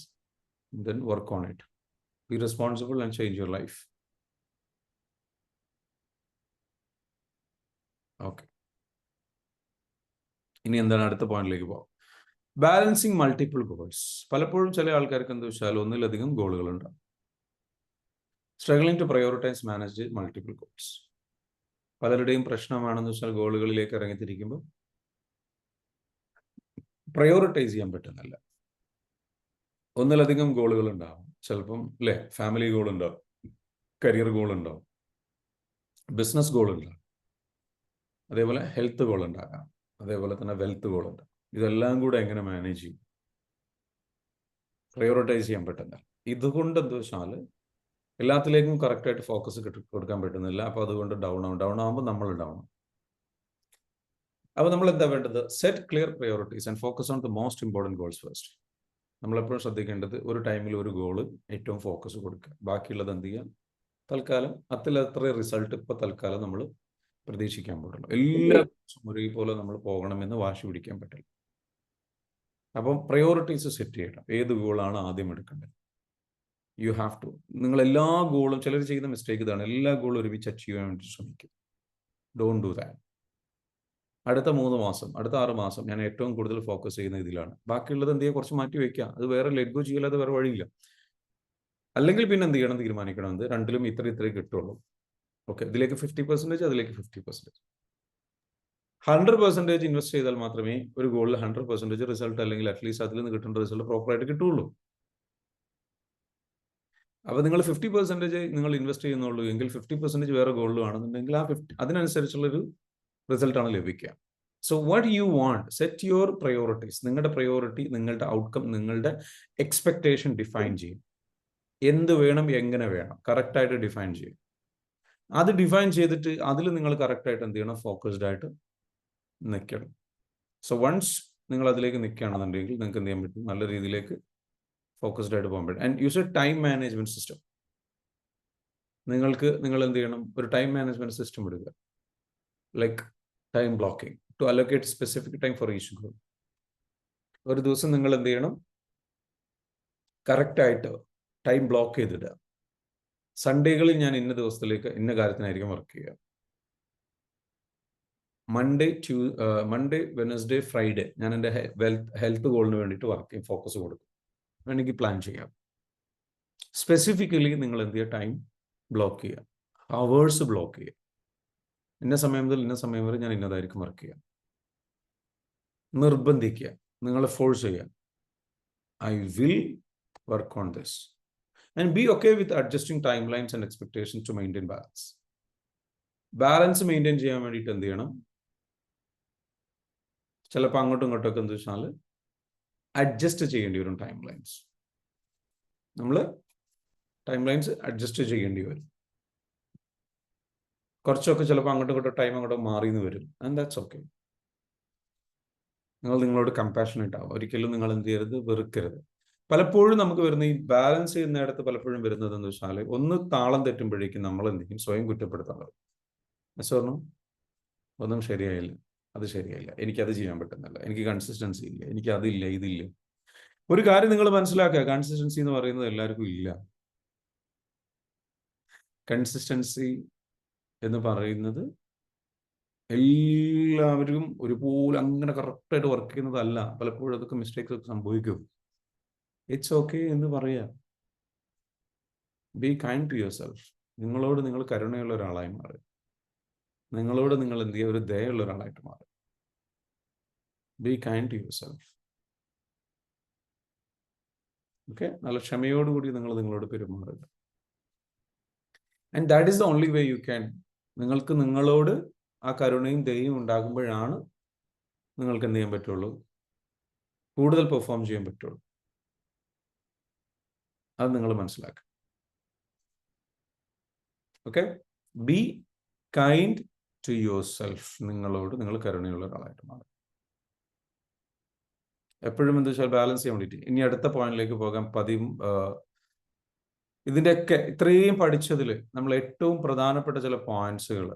and then work on it. Be responsible and change your life. Okay. ഇനി എന്താണ് അടുത്ത പോയിന്റിലേക്ക് പോകാം? Balancing multiple goals. പലപ്പോഴും ചില ആൾക്കാർക്ക് എന്താ വെച്ചാൽ ഒന്നിലധികം ഗോളുകൾ ഉണ്ടാവും. Struggling to prioritise manage multiple goals. പലരുടെയും പ്രശ്നമാണെന്ന് വെച്ചാൽ ഗോളുകളിലേക്ക് ഇറങ്ങിത്തിരിക്കുമ്പോൾ പ്രയോറിറ്റൈസ് ചെയ്യാൻ പറ്റുന്നില്ല. ഒന്നിലധികം ഗോളുകൾ ഉണ്ടാവും. ചിലപ്പം അല്ലേ, ഫാമിലി ഗോൾ ഉണ്ടാവും, കരിയർ ഗോൾ ഉണ്ടാവും, ബിസിനസ് ഗോൾ ഉണ്ടാവും, അതേപോലെ ഹെൽത്ത് ഗോൾ ഉണ്ടാകാം, അതേപോലെ തന്നെ വെൽത്ത് ഗോൾ ഉണ്ടാകും. ഇതെല്ലാം കൂടെ എങ്ങനെ മാനേജ് ചെയ്യും? പ്രയോറിറ്റൈസ് ചെയ്യാൻ പറ്റുന്നില്ല. ഇതുകൊണ്ട് എന്താ വെച്ചാൽ എല്ലാത്തിലേക്കും കറക്റ്റായിട്ട് ഫോക്കസ് കൊടുക്കാൻ പറ്റുന്നില്ല. അപ്പോൾ അതുകൊണ്ട് ഡൗൺ ആകുമ്പോൾ നമ്മൾ ഡൗൺ. അപ്പോൾ നമ്മൾ എന്താ വേണ്ടത്? Set clear priorities and focus on the most important goals first. നമ്മളെപ്പോഴും ശ്രദ്ധിക്കേണ്ടത് ഒരു ടൈമിൽ ഒരു ഗോള് ഏറ്റവും ഫോക്കസ് കൊടുക്കുക. ബാക്കിയുള്ളത് എന്ത് ചെയ്യാം? തൽക്കാലം അത്ര റിസൾട്ട് ഇപ്പോൾ തൽക്കാലം നമ്മൾ പ്രതീക്ഷിക്കാൻ പാടുള്ളൂ. എല്ലാ ദിവസവും ഒരേപോലെ നമ്മൾ പോകണമെന്ന് വാശി പിടിക്കാൻ പറ്റില്ല. അപ്പം പ്രയോറിറ്റീസ് സെറ്റ് ചെയ്യണം. ഏത് ഗോളാണ് ആദ്യം എടുക്കേണ്ടത്? You have to. നിങ്ങൾ എല്ലാ ഗോളും, ചിലർ ചെയ്യുന്ന മിസ്റ്റേക്ക് ഇതാണ്, എല്ലാ ഗോളും ഒരുമിച്ച് അച്ചീവ് ചെയ്യാൻ വേണ്ടി ശ്രമിക്കും. Don't do that. അടുത്ത 3 മാസം, അടുത്ത 6 മാസം ഞാൻ ഏറ്റവും കൂടുതൽ ഫോക്കസ് ചെയ്യുന്ന ഇതിലാണ്. ബാക്കിയുള്ളത് എന്ത് ചെയ്യുക? കുറച്ച് മാറ്റി വയ്ക്കുക. അത് വേറെ ലെഗ് ചെയ്യല്ലാതെ വേറെ വഴിയില്ല. അല്ലെങ്കിൽ പിന്നെ എന്ത് ചെയ്യണം? തീരുമാനിക്കണം. എന്ത് രണ്ടിലും ഇത്രേ കിട്ടുള്ളൂ. ഓക്കെ, ഇതിലേക്ക് 50%, അതിലേക്ക് 50%. 100% ഇൻവെസ്റ്റ് ചെയ്താൽ മാത്രമേ ഒരു ഗോളിൽ 100% റിസൾട്ട്, അല്ലെങ്കിൽ അറ്റ്ലീസ്റ്റ് അതിൽ നിന്ന് കിട്ടേണ്ട റിസൾട്ട് പ്രോപ്പറായിട്ട് കിട്ടുള്ളൂ. അപ്പോൾ നിങ്ങൾ 50% നിങ്ങൾ ഇൻവെസ്റ്റ് ചെയ്യുന്നുള്ളൂ എങ്കിൽ 50% വേറെ ഗോളിൽ ആണെന്നുണ്ടെങ്കിൽ അതിനനുസരിച്ചുള്ളൊരു റിസൾട്ടാണ് ലഭിക്കുക. So what you want, set your priorities. നിങ്ങളുടെ പ്രയോറിറ്റി, നിങ്ങളുടെ ഔട്ട്കം, നിങ്ങളുടെ എക്സ്പെക്ടേഷൻ ഡിഫൈൻ ചെയ്യും. എന്ത് വേണം, എങ്ങനെ വേണം, കറക്റ്റായിട്ട് ഡിഫൈൻ ചെയ്യും. അത് ഡിഫൈൻ ചെയ്തിട്ട് അതിൽ നിങ്ങൾ കറക്റ്റായിട്ട് എന്ത് ചെയ്യണം? ഫോക്കസ്ഡ് ആയിട്ട് നിൽക്കണം. സോ വൺസ് നിങ്ങൾ അതിലേക്ക് നിൽക്കുകയാണെന്നുണ്ടെങ്കിൽ നിങ്ങൾക്ക് എന്ത് ചെയ്യാൻ പറ്റും? നല്ല രീതിയിലേക്ക് ഫോക്കസ്ഡ് ആയിട്ട് പോകാൻ പറ്റും. And use a time management system. നിങ്ങൾ എന്ത് ചെയ്യണം? ഒരു ടൈം മാനേജ്മെന്റ് സിസ്റ്റം എടുക്കുക. Like time blocking to allocate specific time for each goal. ഒരു ദിവസം നിങ്ങൾ എന്ത് ചെയ്യണം? കറക്റ്റായിട്ട് ടൈം ബ്ലോക്ക് ചെയ്തിടുക. സൺഡേകളിൽ ഞാൻ ഇന്ന ദിവസത്തിലേക്ക് ഇന്ന കാര്യത്തിനായിരിക്കും വർക്ക് ചെയ്യുക. മൺഡേ, വെനസ്ഡേ, ഫ്രൈഡേ ഞാൻ എൻ്റെ ഹെൽത്ത് ഗോളിന് വേണ്ടിയിട്ട് ഫോക്കസ് കൊടുക്കും. വേണമെങ്കിൽ പ്ലാൻ ചെയ്യാം. സ്പെസിഫിക്കലി നിങ്ങൾ എന്ത് ചെയ്യുക? ടൈം ബ്ലോക്ക് ചെയ്യുക, അവേഴ്സ് ബ്ലോക്ക് ചെയ്യുക. ഇന്ന സമയം മുതൽ ഇന്ന സമയം വരെ ഞാൻ ഇന്നതായിരിക്കും വർക്ക് ചെയ്യുക. നിർബന്ധിക്കുക, നിങ്ങളെ ഫോഴ്സ് ചെയ്യുക. I will work on this and be okay with adjusting timelines and expectation to maintain balance. Balance maintain ചെയ്യാൻ വേണ്ടിയിട്ട് എന്ത് ചെയ്യണം? ചിലപ്പോൾ അങ്ങോട്ടും ഇങ്ങോട്ടൊക്കെ എന്ത് വെച്ചാൽ അഡ്ജസ്റ്റ് ചെയ്യേണ്ടി വരും. ടൈം ലൈൻസ് അഡ്ജസ്റ്റ് ചെയ്യേണ്ടി വരും. കുറച്ചൊക്കെ ചിലപ്പോൾ അങ്ങോട്ടും ഇങ്ങോട്ടും ടൈം അങ്ങോട്ട് മാറിയെന്ന് വരും. And that's okay. നിങ്ങളോട് കമ്പാഷനേറ്റ് ആവുക. ഒരിക്കലും നിങ്ങൾ എന്ത് ചെയ്യരുത്? വെറുക്കരുത്. പലപ്പോഴും നമുക്ക് വരുന്ന ഈ ബാലൻസ് ചെയ്യുന്നിടത്ത് പലപ്പോഴും വരുന്നത് എന്ന് വെച്ചാൽ ഒന്ന് താളം തെറ്റുമ്പോഴേക്കും നമ്മൾ എന്ത് ചെയ്യും? സ്വയം കുറ്റപ്പെടുത്താൻ പറയും. മിസ്സോർണോ, ഒന്നും ശരിയായില്ല, അത് ശരിയായില്ല, എനിക്കത് ചെയ്യാൻ പറ്റുന്നില്ല, എനിക്ക് കൺസിസ്റ്റൻസി ഇല്ല, എനിക്ക് അതില്ല, ഇതില്ല. ഒരു കാര്യം നിങ്ങൾ മനസ്സിലാക്കുക, കൺസിസ്റ്റൻസി എന്ന് പറയുന്നത് എല്ലാവർക്കും ഇല്ല. കൺസിസ്റ്റൻസി എന്ന് പറയുന്നത് എല്ലാവരും ഒരുപോലെ അങ്ങനെ കറക്റ്റായിട്ട് വർക്ക് ചെയ്യുന്നതല്ല. പലപ്പോഴും അതൊക്കെ മിസ്റ്റേക്സ് ഒക്കെ സംഭവിക്കും. ഇറ്റ്സ് ഓക്കെ എന്ന് പറയാം. Be kind to yourself. നിങ്ങളോട് നിങ്ങൾ കരുണയുള്ള ഒരാളായി മാറും. നിങ്ങളോട് നിങ്ങൾ എന്ത് ചെയ്യുക? ഒരു ദയുള്ള ഒരാളായിട്ട് മാറും. Be kind to yourself. Okay, നല്ല ക്ഷമയോടുകൂടി നിങ്ങളോട് പെരുമാറുക. And that is the only way you can. നിങ്ങൾക്ക് നിങ്ങളോട് ആ കരുണയും ദയയും ഉണ്ടാകുമ്പോഴാണ് നിങ്ങൾക്ക് എന്ത് ചെയ്യാൻ പറ്റുള്ളൂ? കൂടുതൽ പെർഫോം ചെയ്യാൻ പറ്റുള്ളൂ. അത് നിങ്ങൾ മനസ്സിലാക്കുക. Okay, be kind to yourself. നിങ്ങൾ കരുണയുള്ള ഒരാളായിട്ട് മാറും. എപ്പോഴും എന്താ വെച്ചാൽ ബാലൻസ് ചെയ്യാൻ വേണ്ടിയിട്ട്. ഇനി അടുത്ത പോയിന്റിലേക്ക് പോകാം. ഇതിൻ്റെയൊക്കെ ഇത്രയും പഠിച്ചതിൽ നമ്മൾ ഏറ്റവും പ്രധാനപ്പെട്ട ചില പോയിന്റ്സുകൾ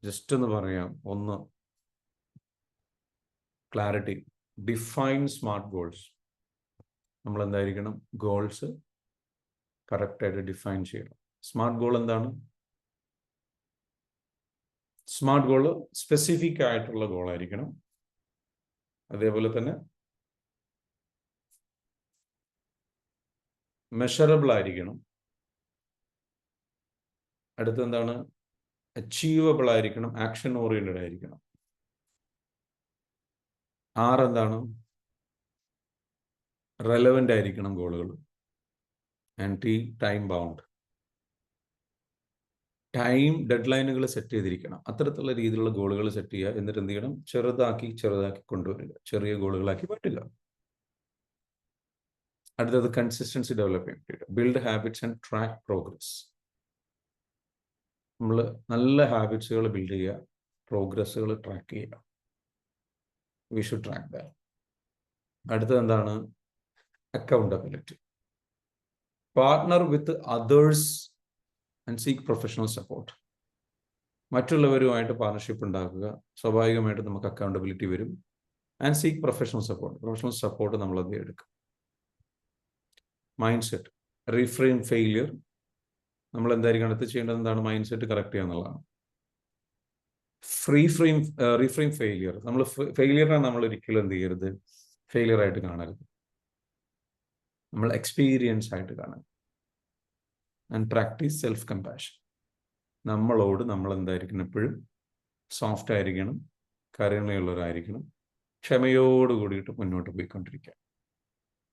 ജസ്റ്റ് ഒന്ന് പറയാം. ഒന്ന്, ക്ലാരിറ്റി. Define smart goals. നമ്മൾ എന്തായിരിക്കണം? ഗോൾസ് കറക്റ്റായിട്ട് ഡിഫൈൻ ചെയ്യണം. സ്മാർട്ട് ഗോൾ എന്താണ്? സ്മാർട്ട് ഗോൾ സ്പെസിഫിക് ആയിട്ടുള്ള ഗോളായിരിക്കണം. അതേപോലെ തന്നെ മെഷറബിൾ ആയിരിക്കണം. അടുത്തെന്താണ്? അച്ചീവബിൾ ആയിരിക്കണം, ആക്ഷൻ ഓറിയന്റഡ് ആയിരിക്കണം. 6 എന്താണ്? റെലവൻ്റ് ആയിരിക്കണം ഗോളുകൾ. And time bound. Time dead ലൈനുകൾ സെറ്റ് ചെയ്തിരിക്കണം. അത്തരത്തിലുള്ള രീതിയിലുള്ള ഗോളുകൾ സെറ്റ് ചെയ്യുക. എന്നിട്ട് എന്ത് ചെയ്യണം? ചെറുതാക്കി കൊണ്ടുവരിക, ചെറിയ ഗോളുകളാക്കി മാറ്റുക. അടുത്തത് കൺസിസ്റ്റൻസി ഡെവലപ്പ് ചെയ്യാൻ. Build habits and track progress. നമ്മൾ നല്ല ഹാബിറ്റ്സുകൾ ബിൽഡ് ചെയ്യുക, പ്രോഗ്രസ്സുകൾ ട്രാക്ക് ചെയ്യുക. We should track that. അടുത്തത് എന്താണ്? Accountability. Partner with others and seek professional support. മറ്റുള്ളവരുമായിട്ട് പാർട്ണർഷിപ്പ് ഉണ്ടാക്കുക. സ്വാഭാവികമായിട്ട് നമുക്ക് അക്കൗണ്ടബിലിറ്റി വരും. And seek professional support. Professional support നമ്മളത് എടുക്കും. Mind set. Reframe failure. നമ്മൾ എന്തായിരിക്കും അടുത്ത് ചെയ്യേണ്ടത്? എന്താണ്? മൈൻഡ് സെറ്റ് കറക്റ്റ് ചെയ്യുക എന്നുള്ളതാണ്. Reframe failure. നമ്മൾ ഫെയിലിയറിനെ നമ്മൾ ഒരിക്കലും എന്ത് ചെയ്യരുത്? ഫെയിലിയർ ആയിട്ട് കാണരുത്. നമ്മൾ എക്സ്പീരിയൻസ് ആയിട്ട് കാണരുത്. And practice self compassion. നമ്മളോട് നമ്മൾ എന്തായിരിക്കണം? എപ്പോഴും സോഫ്റ്റ് ആയിരിക്കണം, കരുണയുള്ളവരായിരിക്കണം, ക്ഷമയോട് കൂടിയിട്ട് മുന്നോട്ട് പോയിക്കൊണ്ടിരിക്കുക.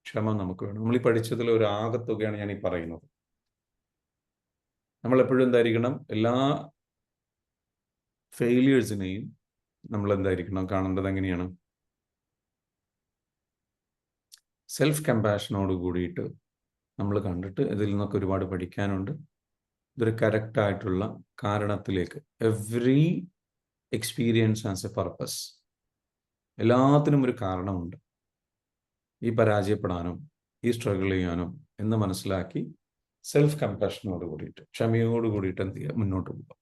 ക്ഷമ നമുക്ക് വേണം. നമ്മൾ ഈ പഠിച്ചതിൽ ഒരു ആകത്തുകയാണ് ഞാൻ ഈ പറയുന്നത്. നമ്മളെപ്പോഴും എന്തായിരിക്കണം? എല്ലാ ഫെയിലിയേഴ്സിനെയും നമ്മൾ എന്തായിരിക്കണം കാണേണ്ടത്? എങ്ങനെയാണ്? സെൽഫ് കമ്പാഷനോട് കൂടിയിട്ട് നമ്മൾ കണ്ടിട്ട് ഇതിൽ നിന്നൊക്കെ ഒരുപാട് പഠിക്കാനുണ്ട്. ഇതൊരു കറക്റ്റായിട്ടുള്ള കാരണത്തിലേക്ക്. Every experience as a purpose. എല്ലാത്തിനും ഒരു കാരണമുണ്ട്. ഈ പരാജയപ്പെടാനും ഈ സ്ട്രഗിൾ ചെയ്യാനും എന്ന് മനസ്സിലാക്കി സെൽഫ് കമ്പാഷനോട് കൂടിയിട്ട്, ക്ഷമയോട് കൂടിയിട്ട് എന്ത് ചെയ്യുക? മുന്നോട്ട് പോകുക.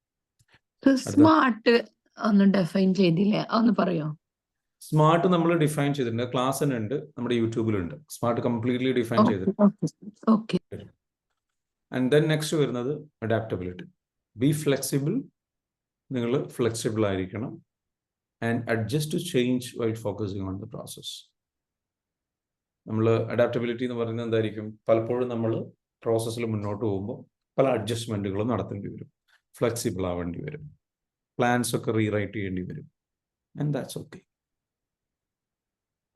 സ്മാർട്ട് ഒന്ന് ഡിഫൈൻ ചെയ്തില്ലേ? ഒന്ന് പറയോ? സ്മാർട്ട് നമ്മൾ ഡിഫൈൻ ചെയ്തിട്ടുണ്ട്. ക്ലാസ് തന്നെ ഉണ്ട്, നമ്മുടെ യൂട്യൂബിലുണ്ട്. സ്മാർട്ട് കംപ്ലീറ്റ്ലി ഡിഫൈൻ ചെയ്തിട്ടുണ്ട്. ആൻഡ് ദെൻ നെക്സ്റ്റ് വരുന്നത് അഡാപ്റ്റബിലിറ്റി. Be flexible. നിങ്ങൾ ഫ്ലെക്സിബിൾ ആയിരിക്കണം. And adjust to change while focusing on the process. നമ്മൾ അഡാപ്റ്റബിലിറ്റി എന്ന് പറയുന്നത് എന്തായിരിക്കും? പലപ്പോഴും നമ്മൾ പ്രോസസ്സിൽ മുന്നോട്ട് പോകുമ്പോൾ പല അഡ്ജസ്റ്റ്മെൻറ്റുകളും നടത്തേണ്ടി വരും. ഫ്ലെക്സിബിൾ ആവേണ്ടി വരും. പ്ലാൻസ് ഒക്കെ റീറൈറ്റ് ചെയ്യേണ്ടി വരും. And that's okay.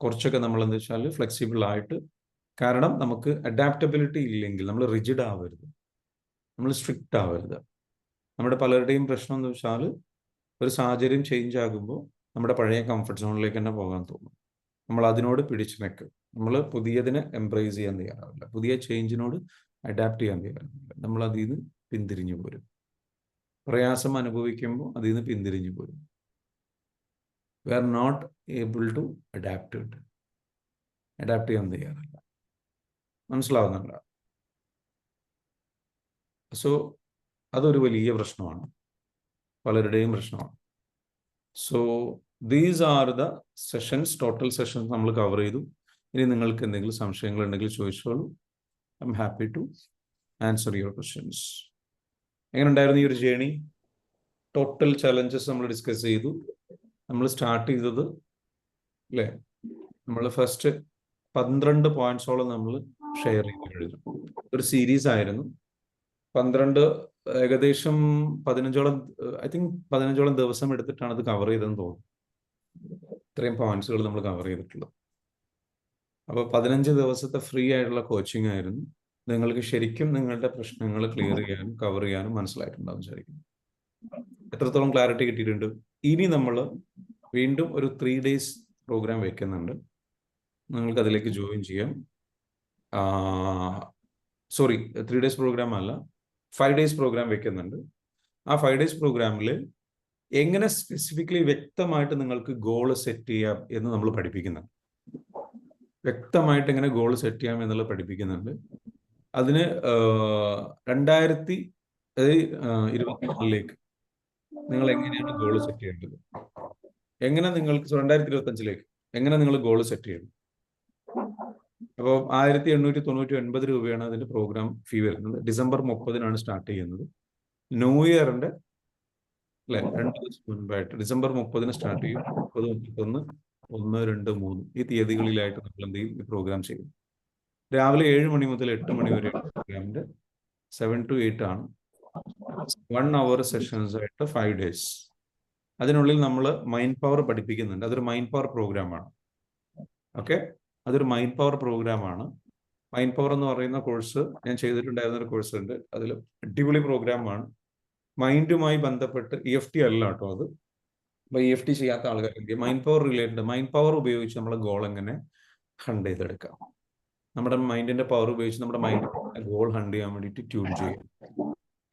കുറച്ചൊക്കെ നമ്മൾ എന്താ വെച്ചാൽ ഫ്ലെക്സിബിൾ ആയിട്ട്, കാരണം നമുക്ക് അഡാപ്റ്റബിലിറ്റി ഇല്ലെങ്കിൽ നമ്മൾ റിജിഡ് ആവരുത്, നമ്മൾ സ്ട്രിക്റ്റ് ആവരുത്. നമ്മുടെ പലരുടെയും പ്രശ്നം എന്ന് വെച്ചാൽ ഒരു സാഹചര്യം ചേഞ്ച് ആകുമ്പോൾ നമ്മുടെ പഴയ കംഫർട്ട് സോണിലേക്ക് തന്നെ പോകാൻ തോന്നും. നമ്മൾ അതിനോട് പിടിച്ചു നിൽക്കും. നമ്മൾ പുതിയതിനെ എംബ്രേസ് ചെയ്യാൻ തയ്യാറാവില്ല. പുതിയ ചേഞ്ചിനോട് അഡാപ്റ്റ് ചെയ്യാൻ തയ്യാറാവില്ല. നമ്മൾ അതിൽ നിന്ന് പിന്തിരിഞ്ഞു പോരും. പ്രയാസം അനുഭവിക്കുമ്പോൾ അതിൽ നിന്ന് പിന്തിരിഞ്ഞു പോരും. We are not able to adapt ചെയ്യാൻ തയ്യാറല്ല. മനസ്സിലാവുന്നുണ്ടോ? സോ അതൊരു വലിയ പ്രശ്നമാണ്, പലരുടെയും പ്രശ്നമാണ്. So these are the sessions, total sessions നമ്മൾ കവർ ചെയ്തു. ഇനി നിങ്ങൾക്ക് എന്തെങ്കിലും സംശയങ്ങൾ ഉണ്ടെങ്കിൽ ചോദിച്ചോളൂ. I am happy to answer your questions. എങ്ങനെ ഉണ്ടായിരുന്നു ഈ ഒരു ജേണി? ടോട്ടൽ ചലഞ്ചസ് നമ്മൾ ഡിസ്കസ് ചെയ്തു. നമ്മൾ സ്റ്റാർട്ട് ചെയ്തത് അല്ലേ, നമ്മൾ ഫസ്റ്റ് 12 പോയിന്റ്സോളം നമ്മൾ ഷെയർ ചെയ്ത് കഴിഞ്ഞു. ഒരു സീരീസ് ആയിരുന്നു. 12 ഏകദേശം 15ഓളം, ഐ തിങ്ക് 15ഓളം ദിവസം എടുത്തിട്ടാണ് അത് കവർ ചെയ്തതെന്ന് തോന്നുന്നു. ഇത്രയും പോയിന്റ്സുകൾ നമ്മൾ കവർ ചെയ്തിട്ടുള്ളത്. അപ്പോൾ 15 ദിവസത്തെ ഫ്രീ ആയിട്ടുള്ള കോച്ചിങ് ആയിരുന്നു. നിങ്ങൾക്ക് ശരിക്കും നിങ്ങളുടെ പ്രശ്നങ്ങൾ ക്ലിയർ ചെയ്യാനും കവർ ചെയ്യാനും മനസ്സിലായിട്ടുണ്ടാവും വിചാരിക്കുന്നു. എത്രത്തോളം ക്ലാരിറ്റി കിട്ടിയിട്ടുണ്ട്? ഇനി നമ്മൾ വീണ്ടും ഒരു 3 days പ്രോഗ്രാം വെക്കുന്നുണ്ട്. നിങ്ങൾക്ക് അതിലേക്ക് ജോയിൻ ചെയ്യാം. സോറി, 3 days പ്രോഗ്രാം അല്ല, 5 days പ്രോഗ്രാം വെക്കുന്നുണ്ട്. ആ 5 days പ്രോഗ്രാമിൽ എങ്ങനെ സ്പെസിഫിക്കലി വ്യക്തമായിട്ട് നിങ്ങൾക്ക് ഗോൾ സെറ്റ് ചെയ്യാം എന്ന് നമ്മൾ പഠിപ്പിക്കുന്നുണ്ട്. വ്യക്തമായിട്ട് എങ്ങനെ ഗോൾ സെറ്റ് ചെയ്യാം എന്നുള്ളത് പഠിപ്പിക്കുന്നുണ്ട്. അതിന് 2024 നിങ്ങൾ എങ്ങനെയാണ് ഗോൾ സെറ്റ് ചെയ്യേണ്ടത്, എങ്ങനെ നിങ്ങൾക്ക് 2025 എങ്ങനെ നിങ്ങൾ ഗോൾ സെറ്റ് ചെയ്യണം. അപ്പോൾ 1899 രൂപയാണ് അതിന്റെ പ്രോഗ്രാം ഫീ വരുന്നത്. ഡിസംബർ 30 സ്റ്റാർട്ട് ചെയ്യുന്നത്. ന്യൂ ഇയറിന്റെ അല്ലെ 2 ദിവസം മുൻപായിട്ട് ഡിസംബർ 30 സ്റ്റാർട്ട് ചെയ്യും. 30, 31, 1, 2, 3 ഈ തീയതികളിലായിട്ട് നമ്മൾ എന്ത് ചെയ്യും? ഈ പ്രോഗ്രാം ചെയ്യും. രാവിലെ 7 മണി മുതൽ 8 മണി വരെ പ്രോഗ്രാമിന്റെ 7 to 8 ആണ്. 1 hour സെഷൻസ് ആയിട്ട് 5 days. അതിനുള്ളിൽ നമ്മൾ മൈൻഡ് പവർ പഠിപ്പിക്കുന്നുണ്ട്. അതൊരു മൈൻഡ് പവർ പ്രോഗ്രാമാണ്. ഓക്കെ, അതൊരു മൈൻഡ് പവർ പ്രോഗ്രാമാണ്. മൈൻഡ് പവർ എന്ന് പറയുന്ന കോഴ്സ് ഞാൻ ചെയ്തിട്ടുണ്ടായിരുന്ന ഒരു കോഴ്സ് ഉണ്ട്. അതിൽ അടിപൊളി പ്രോഗ്രാമാണ്. മൈൻഡുമായി ബന്ധപ്പെട്ട് EFT അല്ല കേട്ടോ അത്. അപ്പൊ EFT ചെയ്യാത്ത ആൾക്കാർക്ക് mind power related, mind power ഉപയോഗിച്ച് നമ്മളെ ഗോൾ എങ്ങനെ ഹണ്ട് ചെയ്തെടുക്കാം, നമ്മുടെ മൈൻഡിന്റെ പവർ ഉപയോഗിച്ച് നമ്മുടെ മൈൻഡിന്റെ ഗോൾ ഹണ്ട് ചെയ്യാൻ വേണ്ടിയിട്ട് ട്യൂൺ ചെയ്യാം.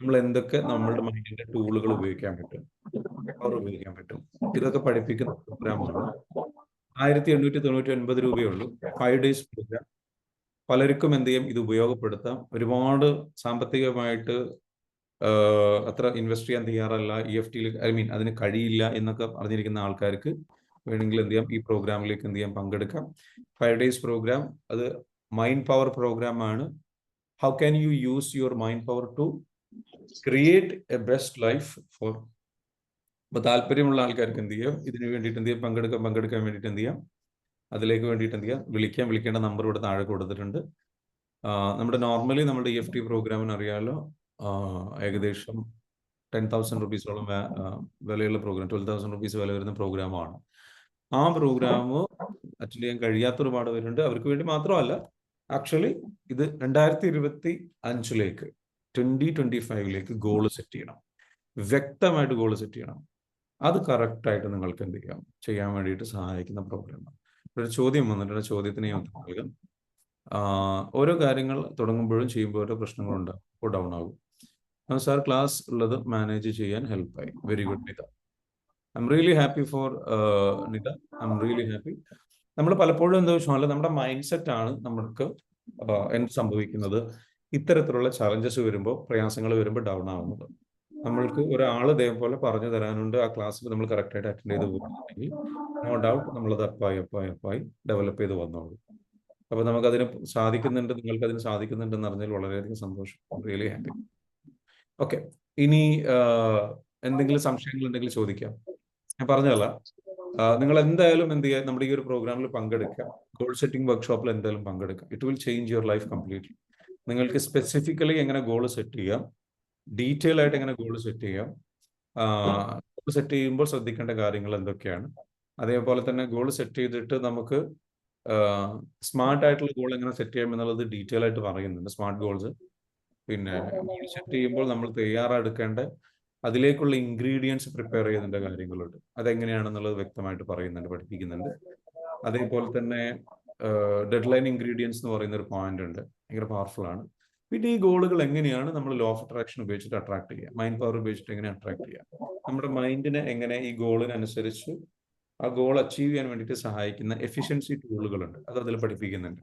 നമ്മൾ എന്തൊക്കെ നമ്മളുടെ മൈൻഡിന്റെ ടൂളുകൾ ഉപയോഗിക്കാൻ പറ്റും, പവർ ഉപയോഗിക്കാൻ പറ്റും, ഇതൊക്കെ പഠിപ്പിക്കുന്ന പ്രോഗ്രാമാണ്. 1899 രൂപയുള്ളൂ. 5 days പ്രോഗ്രാം. പലർക്കും എന്ത് ചെയ്യും, ഇത് ഉപയോഗപ്പെടുത്താം. ഒരുപാട് സാമ്പത്തികമായിട്ട് അത്ര ഇൻവെസ്റ്റ് ചെയ്യാൻ തയ്യാറല്ല, EFTയിൽ അതിന് കഴിയില്ല എന്നൊക്കെ അറിഞ്ഞിരിക്കുന്ന ആൾക്കാർക്ക് വേണമെങ്കിൽ എന്ത് ചെയ്യാം, ഈ പ്രോഗ്രാമിലേക്ക് എന്ത് ചെയ്യാം, പങ്കെടുക്കാം. 5 days പ്രോഗ്രാം. അത് മൈൻഡ് പവർ പ്രോഗ്രാമാണ്. How can you use your mind power to create a best life for. അപ്പൊ താല്പര്യമുള്ള ആൾക്കാർക്ക് എന്ത് ചെയ്യാം, ഇതിന് വേണ്ടിയിട്ട് എന്ത് ചെയ്യാം, പങ്കെടുക്കാൻ വേണ്ടിയിട്ട് എന്ത് ചെയ്യാം, അതിലേക്ക് വേണ്ടിയിട്ട് എന്ത് ചെയ്യാം, വിളിക്കേണ്ട നമ്പർ ഇവിടെ താഴെ കൊടുത്തിട്ടുണ്ട്. നമ്മുടെ നമ്മുടെ EFT പ്രോഗ്രാമിന് അറിയാലോ, ഏകദേശം 10,000 rupees-ഓളം വിലയുള്ള പ്രോഗ്രാം, 12,000 rupees വില വരുന്ന പ്രോഗ്രാമാണ്. ആ പ്രോഗ്രാം അറ്റൻഡ് ചെയ്യാൻ കഴിയാത്ത ഒരുപാട് പേരുണ്ട്. അവർക്ക് വേണ്ടി മാത്രമല്ല, ആക്ച്വലി ഇത് 2025-ലേക്ക് 2025-ലേക്ക് ഗോൾ സെറ്റ് ചെയ്യണം, വ്യക്തമായിട്ട് ഗോൾ സെറ്റ് ചെയ്യണം. അത് കറക്റ്റായിട്ട് നിങ്ങൾക്ക് എന്ത് ചെയ്യാൻ വേണ്ടിയിട്ട് സഹായിക്കുന്ന പ്രോഗ്രാമാണ്. ഒരു ചോദ്യം വന്നിട്ടുണ്ട്, ചോദ്യത്തിന് ഞാൻ ഉത്തരം നൽകാം. ഓരോ കാര്യങ്ങൾ തുടങ്ങുമ്പോഴും ചെയ്യുമ്പോൾ ഓരോ പ്രശ്നങ്ങളുണ്ടാകും, അപ്പോൾ ഡൗൺ ആകും. സാർ ക്ലാസ് ഉള്ളത് മാനേജ് ചെയ്യാൻ ഹെൽപ്പായി. Very good Nitha. I am really happy for Nitha. I am really happy. നമ്മൾ പലപ്പോഴും എന്താ വെച്ചാൽ നമ്മുടെ മൈൻഡ് സെറ്റ് ആണ് നമ്മൾക്ക് എന്ത് സംഭവിക്കുന്നത്, ഇത്തരത്തിലുള്ള ചലഞ്ചസ് വരുമ്പോൾ, പ്രയാസങ്ങൾ വരുമ്പോൾ ഡൗൺ ആവുന്നത്. നമ്മൾക്ക് ഒരാൾ ഇതേപോലെ പറഞ്ഞു തരാനുണ്ട്, ആ ക്ലാസ്സിൽ നമ്മൾ കറക്റ്റായിട്ട് അറ്റൻഡ് ചെയ്ത് പോകുന്നുണ്ടെങ്കിൽ നോ ഡൗട്ട് നമ്മളത് അപ്പായി ഡെവലപ്പ് ചെയ്ത് വന്നോളൂ. അപ്പൊ നമുക്കതിന് സാധിക്കുന്നുണ്ട്, നിങ്ങൾക്ക് അതിന് സാധിക്കുന്നുണ്ടെന്ന് അറിഞ്ഞാൽ വളരെയധികം സന്തോഷം. Really happy. ഓക്കെ, ഇനി എന്തെങ്കിലും സംശയങ്ങൾ ഉണ്ടെങ്കിൽ ചോദിക്കാം. ഞാൻ പറഞ്ഞതല്ല, നിങ്ങൾ എന്തായാലും എന്ത് ചെയ്യുക, നമ്മുടെ ഈ ഒരു പ്രോഗ്രാമിൽ പങ്കെടുക്കുക. ഗോൾ സെറ്റിംഗ് വർക്ക്ഷോപ്പിൽ എന്തായാലും പങ്കെടുക്കുക. It will change your life completely. നിങ്ങൾക്ക് സ്പെസിഫിക്കലി എങ്ങനെ ഗോൾ സെറ്റ് ചെയ്യാം, ഡീറ്റെയിൽ ആയിട്ട് എങ്ങനെ ഗോൾ സെറ്റ് ചെയ്യാം, ഗോൾ സെറ്റ് ചെയ്യുമ്പോൾ ശ്രദ്ധിക്കേണ്ട കാര്യങ്ങൾ എന്തൊക്കെയാണ്, അതേപോലെ തന്നെ ഗോൾ സെറ്റ് ചെയ്തിട്ട് നമുക്ക് സ്മാർട്ട് ആയിട്ടുള്ള ഗോൾ എങ്ങനെ സെറ്റ് ചെയ്യാം എന്നുള്ളത് ഡീറ്റെയിൽ ആയിട്ട് പറയുന്നുണ്ട്. Smart goals. പിന്നെ ഗോൾ സെറ്റ് ചെയ്യുമ്പോൾ നമ്മൾ തയ്യാറെടുക്കേണ്ട അതിലേക്കുള്ള ഇൻഗ്രീഡിയൻസ് പ്രിപ്പയർ ചെയ്യുന്നതിന്റെ കാര്യങ്ങളുണ്ട്. അതെങ്ങനെയാണെന്നുള്ളത് വ്യക്തമായിട്ട് പറയുന്നുണ്ട്, പഠിപ്പിക്കുന്നുണ്ട്. അതേപോലെ തന്നെ ഡെഡ് ലൈൻ ഇൻഗ്രീഡിയൻസ് എന്ന് പറയുന്ന ഒരു പോയിന്റ് ഉണ്ട്, ഭയങ്കര പവർഫുൾ ആണ്. പിന്നെ ഈ ഗോളുകൾ എങ്ങനെയാണ് നമ്മൾ ലോ ഓഫ് അട്രാക്ഷൻ ഉപയോഗിച്ചിട്ട് അട്രാക്ട് ചെയ്യുക, മൈൻഡ് പവർ ഉപയോഗിച്ചിട്ട് എങ്ങനെ അട്രാക്ട് ചെയ്യുക, നമ്മുടെ മൈൻഡിനെ എങ്ങനെ ഈ ഗോളിനനുസരിച്ച് ആ ഗോൾ അച്ചീവ് ചെയ്യാൻ വേണ്ടിയിട്ട് സഹായിക്കുന്ന എഫിഷ്യൻസി ടൂളുകളുണ്ട്, അത് അതിൽ പഠിപ്പിക്കുന്നുണ്ട്.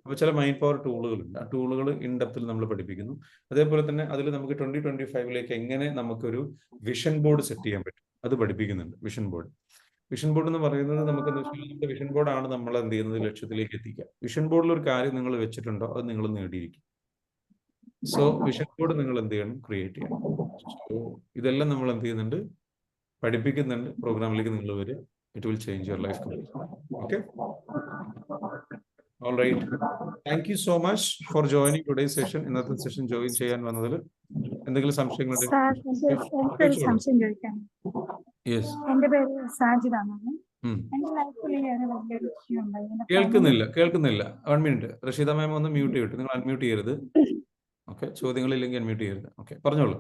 അപ്പോൾ ചില മൈൻഡ് പവർ ടൂളുകളുണ്ട്, ആ ടൂളുകൾ ഇൻ ഡെപ്തിൽ നമ്മൾ പഠിപ്പിക്കുന്നു. അതേപോലെ തന്നെ അതിൽ നമുക്ക് 2025-ലേക്ക് എങ്ങനെ നമുക്കൊരു വിഷൻ ബോർഡ് സെറ്റ് ചെയ്യാൻ പറ്റും, അത് പഠിപ്പിക്കുന്നുണ്ട്. വിഷൻ ബോർഡ് എന്ന് പറയുന്നത് നമുക്ക് നമ്മുടെ വിഷൻ ബോർഡാണ് നമ്മൾ എന്ത് ചെയ്യുന്നത്, ലക്ഷ്യത്തിലേക്ക് എത്തിക്കുക. വിഷൻ ബോർഡിൽ ഒരു കാര്യം നിങ്ങൾ വെച്ചിട്ടുണ്ടോ, അത് നിങ്ങൾ നേടിയിരിക്കും. സോ വിഷൻ ബോർഡ് നിങ്ങൾ എന്ത് ചെയ്യണം, ക്രിയേറ്റ് ചെയ്യണം. സോ ഇതെല്ലാം നമ്മൾ എന്ത് ചെയ്യുന്നുണ്ട്, പഠിപ്പിക്കുന്നുണ്ട്. പ്രോഗ്രാമിലേക്ക് നിങ്ങൾ വരിക. It will change your life completely. Okay? All right. Thank you so much for joining today's session. ഇന്നത്തെ സെഷൻ ജോയിൻ ചെയ്യാൻ വന്നതിൽ എന്തെങ്കിലും സംശയങ്ങളുണ്ടെങ്കിൽ സംശയം ചോദിക്കാൻ. എന്റെ പേര് സാജിദ എന്നാണ്. എന്റെ ലൈഫിൽ വലിയൊരു ഇഷ്യൂ ഉണ്ടായി. കേൾക്കുന്നില്ല. 1 minute. റഷീദ മാം ഒന്ന് മ്യൂട്ട് ചെയ്തിട്ട്, നിങ്ങൾ അൺമ്യൂട്ട് ചെയ്യരുത്. ഓക്കെ, ചോദ്യങ്ങളില്ലെങ്കിൽ അൺമ്യൂട്ട് ചെയ്യരുത്. ഓക്കെ, പറഞ്ഞോളൂ.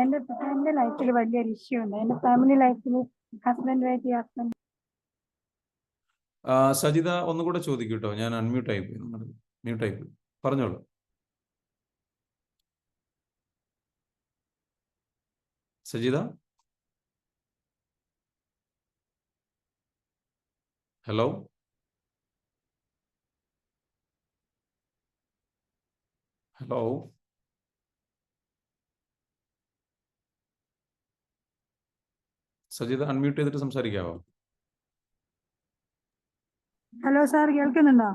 എന്റെ ലൈഫിൽ വലിയൊരു ഇഷ്യൂ ഉണ്ട്. എന്റെ ഫാമിലി ലൈഫിൽ ഹസ്ബൻഡ് സജിത ഒന്നുകൂടെ ചോദിക്കൂ കേട്ടോ, ഞാൻ അൺമ്യൂട്ട് ആയി പോയി, മ്യൂട്ട് ആയി പോയി. പറഞ്ഞോളൂ. സജിത, ഹലോ. സജിത അൺമ്യൂട്ട് ചെയ്തിട്ട് സംസാരിക്കാവോ? ഹലോ സാർ, കേൾക്കുന്നുണ്ടോ?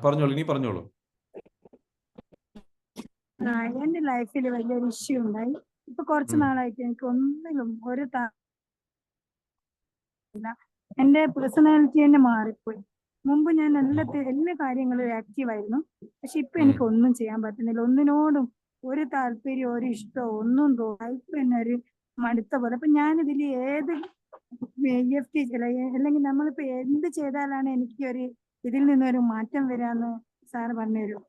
പറഞ്ഞോളൂ, ഇനി പറഞ്ഞോളൂ. എന്റെ ലൈഫിൽ വലിയൊരു ഇഷ്യൂ ഉണ്ടായി. ഇപ്പൊ കുറച്ചു നാളായിട്ട് എനിക്ക് ഒന്നിലും എന്റെ പേഴ്സണാലിറ്റി തന്നെ മാറിപ്പോയി. മുമ്പ് ഞാൻ എല്ലാ കാര്യങ്ങളും ആക്റ്റീവ് ആയിരുന്നു, പക്ഷെ ഇപ്പൊ എനിക്ക് ഒന്നും ചെയ്യാൻ പറ്റുന്നില്ല. ഒന്നിനോടും ഒരു താല്പര്യം ഒരു ഇഷ്ടമോ ഒന്നും ലൈഫ് തന്നെ ഒരു മടുത്ത പോലെ. അപ്പൊ ഞാനിതിൽ ഏത് EFT അല്ലെങ്കിൽ നമ്മളിപ്പോ എന്ത് ചെയ്താലാണ് എനിക്ക് ഒരു ഇതിൽ നിന്നൊരു മാറ്റം വരാന്ന് സാറ് പറഞ്ഞുതരും.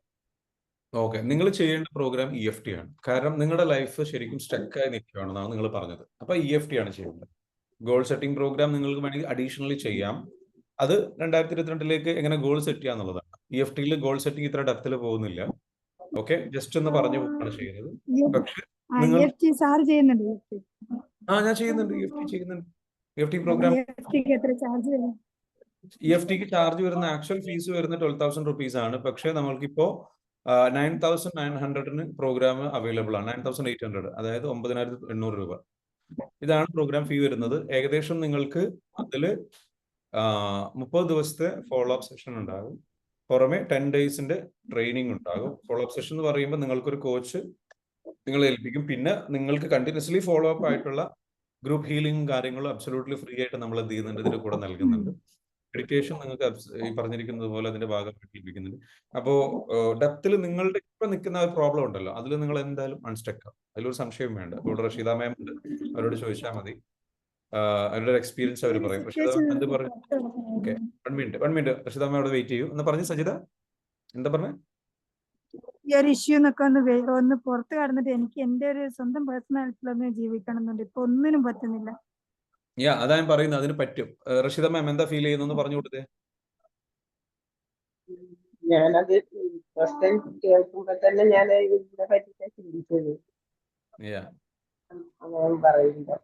ഓക്കെ, നിങ്ങൾ ചെയ്യേണ്ട പ്രോഗ്രാം EFT ആണ്. കാരണം നിങ്ങളുടെ ലൈഫ് ശരിക്കും സ്റ്റക്കായി നിൽക്കുകയാണെന്നാണ് നിങ്ങൾ പറഞ്ഞത്. അപ്പൊ EFT ആണ് ചെയ്യേണ്ടത്. ഗോൾ സെറ്റിംഗ് പ്രോഗ്രാം നിങ്ങൾക്ക് വേണമെങ്കിൽ അഡീഷണലി ചെയ്യാം. അത് 2022 എങ്ങനെ ഗോൾ സെറ്റ് ചെയ്യാന്നുള്ളതാണ്. EFTയിൽ ഗോൾ സെറ്റിംഗ് ഇത്ര ഡെപ്തിൽ പോകുന്നില്ല. ഓക്കെ, ജസ്റ്റ് ഒന്ന് പറഞ്ഞു പോകാണ് ചെയ്യുന്നത്. പക്ഷെ നിങ്ങൾ EFT സാർ ചെയ്യുന്നുണ്ട്. ഞാൻ ചെയ്യുന്നുണ്ട്, EFT ചെയ്യുന്നുണ്ട്. EFT പ്രോഗ്രാം EFTക്ക് എത്ര ചാർജ് വരും? EFTക്ക് ചാർജ് വരുന്ന ആക്ച്വൽ ഫീസ് വരുന്ന 12,000 റുപ്പീസ് ആണ്. പക്ഷെ നമ്മൾക്കിപ്പോ 9,900 പ്രോഗ്രാം അവൈലബിൾ ആണ്. 9,800, അതായത് 9,800 രൂപ. ഇതാണ് പ്രോഗ്രാം ഫീ വരുന്നത്. ഏകദേശം നിങ്ങൾക്ക് അതില് 30 ദിവസത്തെ ഫോളോ അപ്പ് സെഷൻ ഉണ്ടാകും. പുറമെ 10 ഡേയ്സിന്റെ ട്രെയിനിങ് ഉണ്ടാകും. ഫോളോ അപ്പ് സെഷൻ എന്ന് പറയുമ്പോൾ നിങ്ങൾക്കൊരു കോച്ച് നിങ്ങളെ ഏൽപ്പിക്കും. പിന്നെ നിങ്ങൾക്ക് കണ്ടിന്യൂസ്ലി ഫോളോ അപ്പ് ആയിട്ടുള്ള ഗ്രൂപ്പ് ഹീലിംഗ് കാര്യങ്ങളും അബ്സൊല്യൂട്ട്ലി ഫ്രീ ആയിട്ട് നമ്മൾ എന്ത് ചെയ്യുന്നുണ്ട്, ഇതിന്റെ കൂടെ നൽകുന്നുണ്ട്. മെഡിറ്റേഷൻ നിങ്ങൾക്ക് ഈ പറഞ്ഞിരിക്കുന്നത് പോലെ അതിന്റെ ഭാഗമായിട്ട് ലഭിക്കുന്നുണ്ട്. അപ്പോ ഡെപ്തിൽ നിങ്ങളുടെ ഇപ്പൊ നിൽക്കുന്ന ഒരു പ്രോബ്ലം ഉണ്ടല്ലോ, അതിൽ നിങ്ങൾ എന്തായാലും അൺസ്റ്റക്ക് ആവും. അതിലൊരു സംശയം വേണ്ട. ഇവിടെ റഷീദ മാം ഉണ്ട്, അവരോട് ചോദിച്ചാൽ മതി. അവരുടെ എക്സ്പീരിയൻസ് അവർ പറയും. റഷീദ മാം എന്ത് പറയും? ഓക്കെ, 1 മിനിറ്റ് റഷീദ മാം അവിടെ വെയിറ്റ് ചെയ്യൂ എന്ന് പറഞ്ഞു. സജിത എന്താ പറഞ്ഞേ? ഈ ഒരു ഇഷ്യൂ എന്നൊക്കെ ഒന്ന് പുറത്ത് കടന്നിട്ട് എനിക്ക് എന്റെ ഒരു സ്വന്തം പേഴ്സണാലിറ്റിയിലൊന്ന് ജീവിക്കണം എന്നുണ്ട്. ഇപ്പൊ ഒന്നിനും പറ്റുന്നില്ല. അതാ ഞാൻ പറയുന്നത്, അതിന് പറ്റും. റഷീദ മാം എന്താ ഫീൽ ചെയ്യുന്നു പറഞ്ഞു കൊടുത്തേ. ഞാനത് ഫസ്റ്റ് ടൈം കേൾക്കുമ്പോ തന്നെ ഞാൻ ഇതിനെ പറ്റി ചിന്തിച്ചത്. അങ്ങനെ പറയുമ്പോ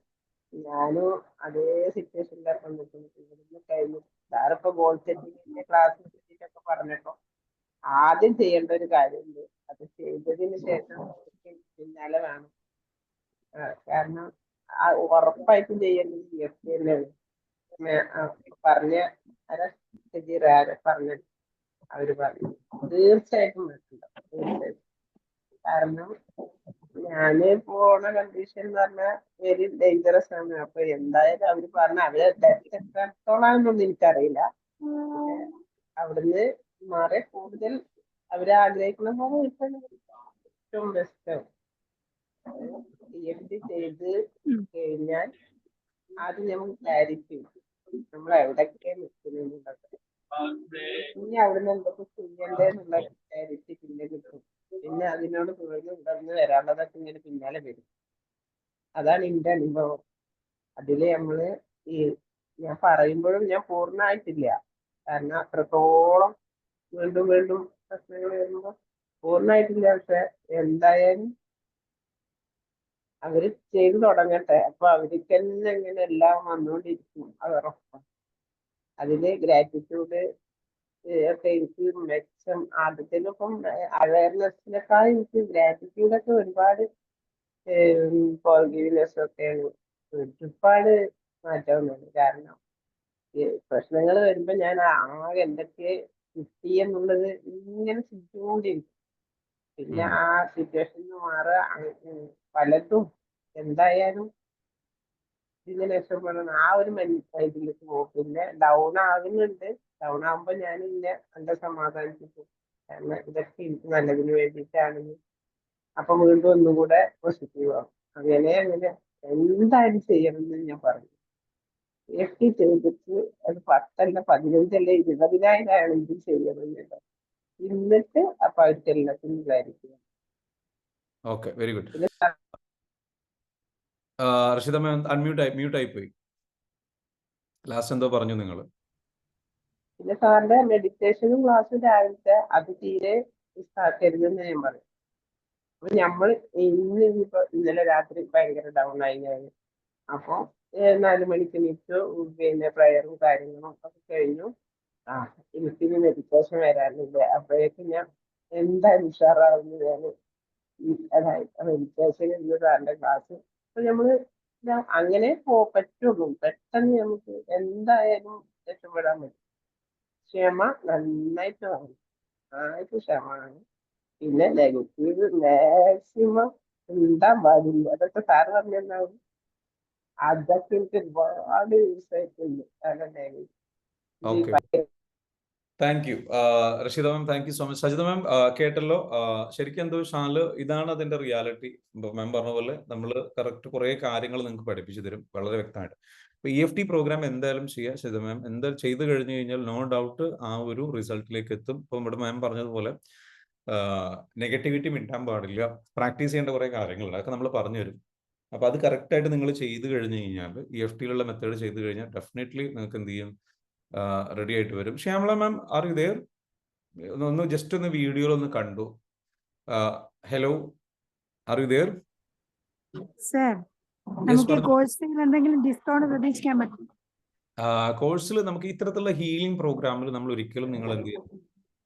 ഞാനും അതേ സിറ്റുവേഷനിലൊക്കെ ഇവിടുന്ന് കഴിഞ്ഞു. സാറിപ്പോ ഗോൾ സെറ്റിങ്ങിന്റെ ക്ലാസ് ഒക്കെ പറഞ്ഞപ്പോ ആദ്യം ചെയ്യേണ്ട ഒരു കാര്യമുണ്ട്. അത് ചെയ്തതിന് ശേഷം പിന്നാലെ വേണം. കാരണം ഉറപ്പായിട്ടും ചെയ്യേണ്ടത് EFT തന്നെയാണ്. പറഞ്ഞ പറഞ്ഞ അവര് പറഞ്ഞു തീർച്ചയായിട്ടും പറ്റുന്നുണ്ട്. തീർച്ചയായിട്ടും. കാരണം ഞാന് പോണ കണ്ടീഷൻ എന്ന് പറഞ്ഞാൽ വെരി ഡേഞ്ചറസ് ആണ്. അപ്പൊ എന്തായാലും അവര് പറഞ്ഞ അവര് എത്രത്തോളാന്നൊന്നും എനിക്കറിയില്ല. പക്ഷെ അവിടുന്ന് മാറി കൂടുതൽ അവര് ആഗ്രഹിക്കുന്ന പോലെ ഏറ്റവും ബെസ്റ്റ് EFT ചെയ്ത് കഴിഞ്ഞാൽ ആദ്യം നമുക്ക് ക്ലാരിറ്റി നമ്മൾ എവിടൊക്കെ നിൽക്കുന്നുണ്ടൊക്കെ, ഇനി അവിടുന്ന് എന്തൊക്കെ ചെയ്യണ്ടേന്നുള്ള ക്ലാരിറ്റി പിന്നെ കിട്ടും. പിന്നെ അതിനോട് തുടർന്ന് വരാനുള്ളതൊക്കെ ഇങ്ങനെ പിന്നാലെ വരും. അതാണ് എന്റെ അനുഭവം. അതില് നമ്മള് ഞാൻ പറയുമ്പോഴും ഞാൻ പൂർണ്ണമായിട്ടില്ല. കാരണം അത്രത്തോളം വീണ്ടും വീണ്ടും പ്രശ്നങ്ങൾ വരുമ്പോ പൂർണ്ണമായിട്ടില്ല. പക്ഷെ എന്തായാലും അവര് ചെയ്തു തുടങ്ങട്ടെ. അപ്പൊ അവർക്ക് തന്നെ ഇങ്ങനെ എല്ലാം വന്നുകൊണ്ടിരിക്കും. അത് ഉറപ്പാണ്. അതില് ഗ്രാറ്റിറ്റ്യൂഡ് ഒക്കെ എനിക്ക് മെച്ചം ആദ്യത്തിനൊപ്പം അവയർനെസ്സിനേക്കാൾ എനിക്ക് ഗ്രാറ്റിറ്റ്യൂഡൊക്കെ ഒരുപാട് ഫോർഗീവ്നെസ് ഒക്കെയാണ് ഒരുപാട് മാറ്റം വന്നത്. കാരണം പ്രശ്നങ്ങൾ വരുമ്പോ ഞാൻ ആകെ എന്തൊക്കെ കിട്ടി എന്നുള്ളത് ഇങ്ങനെ ചിന്തിച്ചുകൊണ്ടിരിക്കും. പിന്നെ ആ സിറ്റുവേഷനിൽ മാറുക പലതും എന്തായാലും ഇതിന് രക്ഷപ്പെടണം ആ ഒരു മൈൻഡിലേക്ക് പോകും. പിന്നെ ഡൗൺ ആകുന്നുണ്ട്. ഡൗൺ ആകുമ്പോ ഞാൻ ഇന്നെ എന്റെ സമാധാനിപ്പിക്കും. കാരണം ഇതൊക്കെ എനിക്ക് നല്ലതിന് വേണ്ടിയിട്ടാണെന്ന്. അപ്പൊ വീണ്ടും ഒന്നുകൂടെ പോസിറ്റീവ് ആവും. അങ്ങനെ എന്തായാലും ചെയ്യണമെന്ന് ഞാൻ പറഞ്ഞു. EFT ചെയ്തിട്ട് അത് 10 അല്ല 15 അല്ല 20,000 ആണെങ്കിൽ ചെയ്യണമെന്നുണ്ട്. എന്നിട്ട് അപ്പൊ അവർക്ക് എല്ലാത്തിനും വിചാരിക്കും. Okay, very good. Rasheeda ma'am mute ആയി പോയി. ലാസ്റ്റ് എന്തോ പറഞ്ഞു നിങ്ങൾ? പിന്നെ സാറിന്റെ മെഡിറ്റേഷനും ക്ലാസ് രാവിലത്തെ അത് തീരെ കരുതെന്ന് ഞാൻ പറയും. അപ്പൊ നമ്മള് ഇന്നലെ രാത്രി ഭയങ്കര ഡൗൺ ആയി ഞാൻ. അപ്പൊ 4 മണിക്ക് എണീറ്റു. പിന്നെ പ്രയറും കാര്യങ്ങളും ഒക്കെ കഴിഞ്ഞു. എനിക്കിനി മെഡിറ്റേഷൻ വരാനില്ല. അപ്പോഴേക്കും ഞാൻ എന്തായാലും ഉഷാറാവുന്നു. അതായത് മെഡിറ്റേഷൻ എന്ന സാറിന്റെ ക്ലാസ്. അപ്പൊ നമ്മള് അങ്ങനെ പറ്റുള്ളൂ. പെട്ടെന്ന് നമുക്ക് എന്തായാലും രക്ഷപ്പെടാൻ പറ്റും. ക്ഷമ നന്നായിട്ട് വേണം. നന്നായിട്ട് ക്ഷമ വേണം. പിന്നെ നെഗറ്റീവ് മാക്സിമം ഉണ്ടാൻ പാടില്ല. അതൊക്കെ സാറ് പറഞ്ഞിട്ടുണ്ടാവും. അതൊക്കെ എനിക്ക് ഒരുപാട് യൂസ് ആയിട്ടുണ്ട്. കാരണം thank you Rasheeda ma'am, thank you so much. Sajitha ma'am കേട്ടല്ലോ. ശരിക്കും എന്തോ ഷാല് ഇതാണ് അതിന്റെ റിയാലിറ്റി. മാം പറഞ്ഞ പോലെ നമ്മൾ കറക്റ്റ് കുറെ കാര്യങ്ങൾ നിങ്ങൾക്ക് പഠിപ്പിച്ചു തരും വളരെ വ്യക്തമായിട്ട്. ഇപ്പൊ EFT പ്രോഗ്രാം എന്തായാലും ചെയ്യാം സജിത മാം. എന്തായാലും ചെയ്ത് കഴിഞ്ഞു കഴിഞ്ഞാൽ നോ ഡൗട്ട് ആ ഒരു റിസൾട്ടിലേക്ക് എത്തും. ഇപ്പൊ ഇവിടെ മാം പറഞ്ഞതുപോലെ നെഗറ്റിവിറ്റി മിണ്ടാൻ പാടില്ല, പ്രാക്ടീസ് ചെയ്യേണ്ട കുറെ കാര്യങ്ങളുണ്ട്, അതൊക്കെ നമ്മൾ പറഞ്ഞു തരും. അപ്പൊ അത് കറക്റ്റ് ആയിട്ട് നിങ്ങൾ ചെയ്ത് കഴിഞ്ഞു കഴിഞ്ഞാൽ EFT-യിലുള്ള മെത്തേഡ് ചെയ്ത് കഴിഞ്ഞാൽ ഡെഫിനറ്റ്ലി നിങ്ങൾക്ക് എന്ത് ചെയ്യും, റെഡി ആയിട്ട് വരും. ശ്യാമള മാം ആർ യു ദേർ? ഒന്ന് ജസ്റ്റ് ഒന്ന് വീഡിയോയിൽ ഒന്ന് കണ്ടു. Hello, are you there? Sir, നമുക്ക് ഈ കോഴ്സിൽ എന്തെങ്കിലും ഡിസ്കൗണ്ട് പ്രതീക്ഷിക്കാൻ പറ്റും? കോഴ്സിൽ നമുക്ക് ഇത്തരത്തിലുള്ള ഹീലിംഗ് പ്രോഗ്രാമിൽ നമ്മൾ ഒരിക്കലും നിങ്ങൾ എന്ത് ചെയ്യും,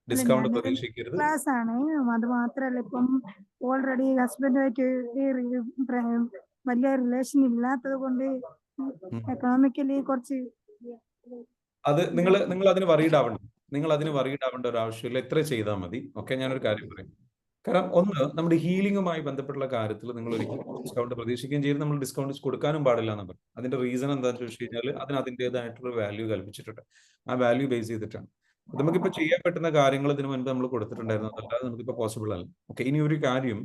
ഡിസ്കൗണ്ട് പ്രതീക്ഷിക്കരുത്. ക്ലാസ് ആണ്, അത് മാത്രല്ല ഇപ്പം ഓൾറെഡി ഹസ്ബൻഡുമായിട്ട് വലിയ റിലേഷൻ ഇല്ലാത്തത് കൊണ്ട് എക്കണോമിക്കലി കുറച്ച് അത് നിങ്ങൾ അതിന് വറീഡ് ആവണ്ട. നിങ്ങൾ അതിന് വറീഡ് ആവേണ്ട ഒരു ആവശ്യമില്ല. ഇത്ര ചെയ്താൽ മതി. ഓക്കെ, ഞാനൊരു കാര്യം പറയും. കാരണം ഒന്ന്, നമ്മുടെ ഹീലിംഗുമായി ബന്ധപ്പെട്ടുള്ള കാര്യത്തിൽ നിങ്ങൾ ഒരിക്കലും ഡിസ്കൗണ്ട് പ്രതീക്ഷിക്കുകയും ചെയ്ത് നമ്മൾ ഡിസ്കൗണ്ട് കൊടുക്കാനും പാടില്ല എന്ന് പറയും. അതിന്റെ റീസൺ എന്താണെന്ന് ചോദിച്ചു കഴിഞ്ഞാൽ അതിന് അതിൻ്റെതായിട്ടുള്ള വാല്യൂ കൽപ്പിച്ചിട്ടുണ്ട്. ആ വാല്യൂ ബേസ് ചെയ്തിട്ടാണ്. നമുക്കിപ്പോൾ ചെയ്യാൻ പറ്റുന്ന കാര്യങ്ങൾ ഇതിനു മുൻപ് നമ്മൾ കൊടുത്തിട്ടുണ്ടായിരുന്നു, അല്ലാതെ നമുക്കിപ്പോൾ പോസിബിൾ അല്ല. ഓക്കെ, ഇനി ഒരു കാര്യം,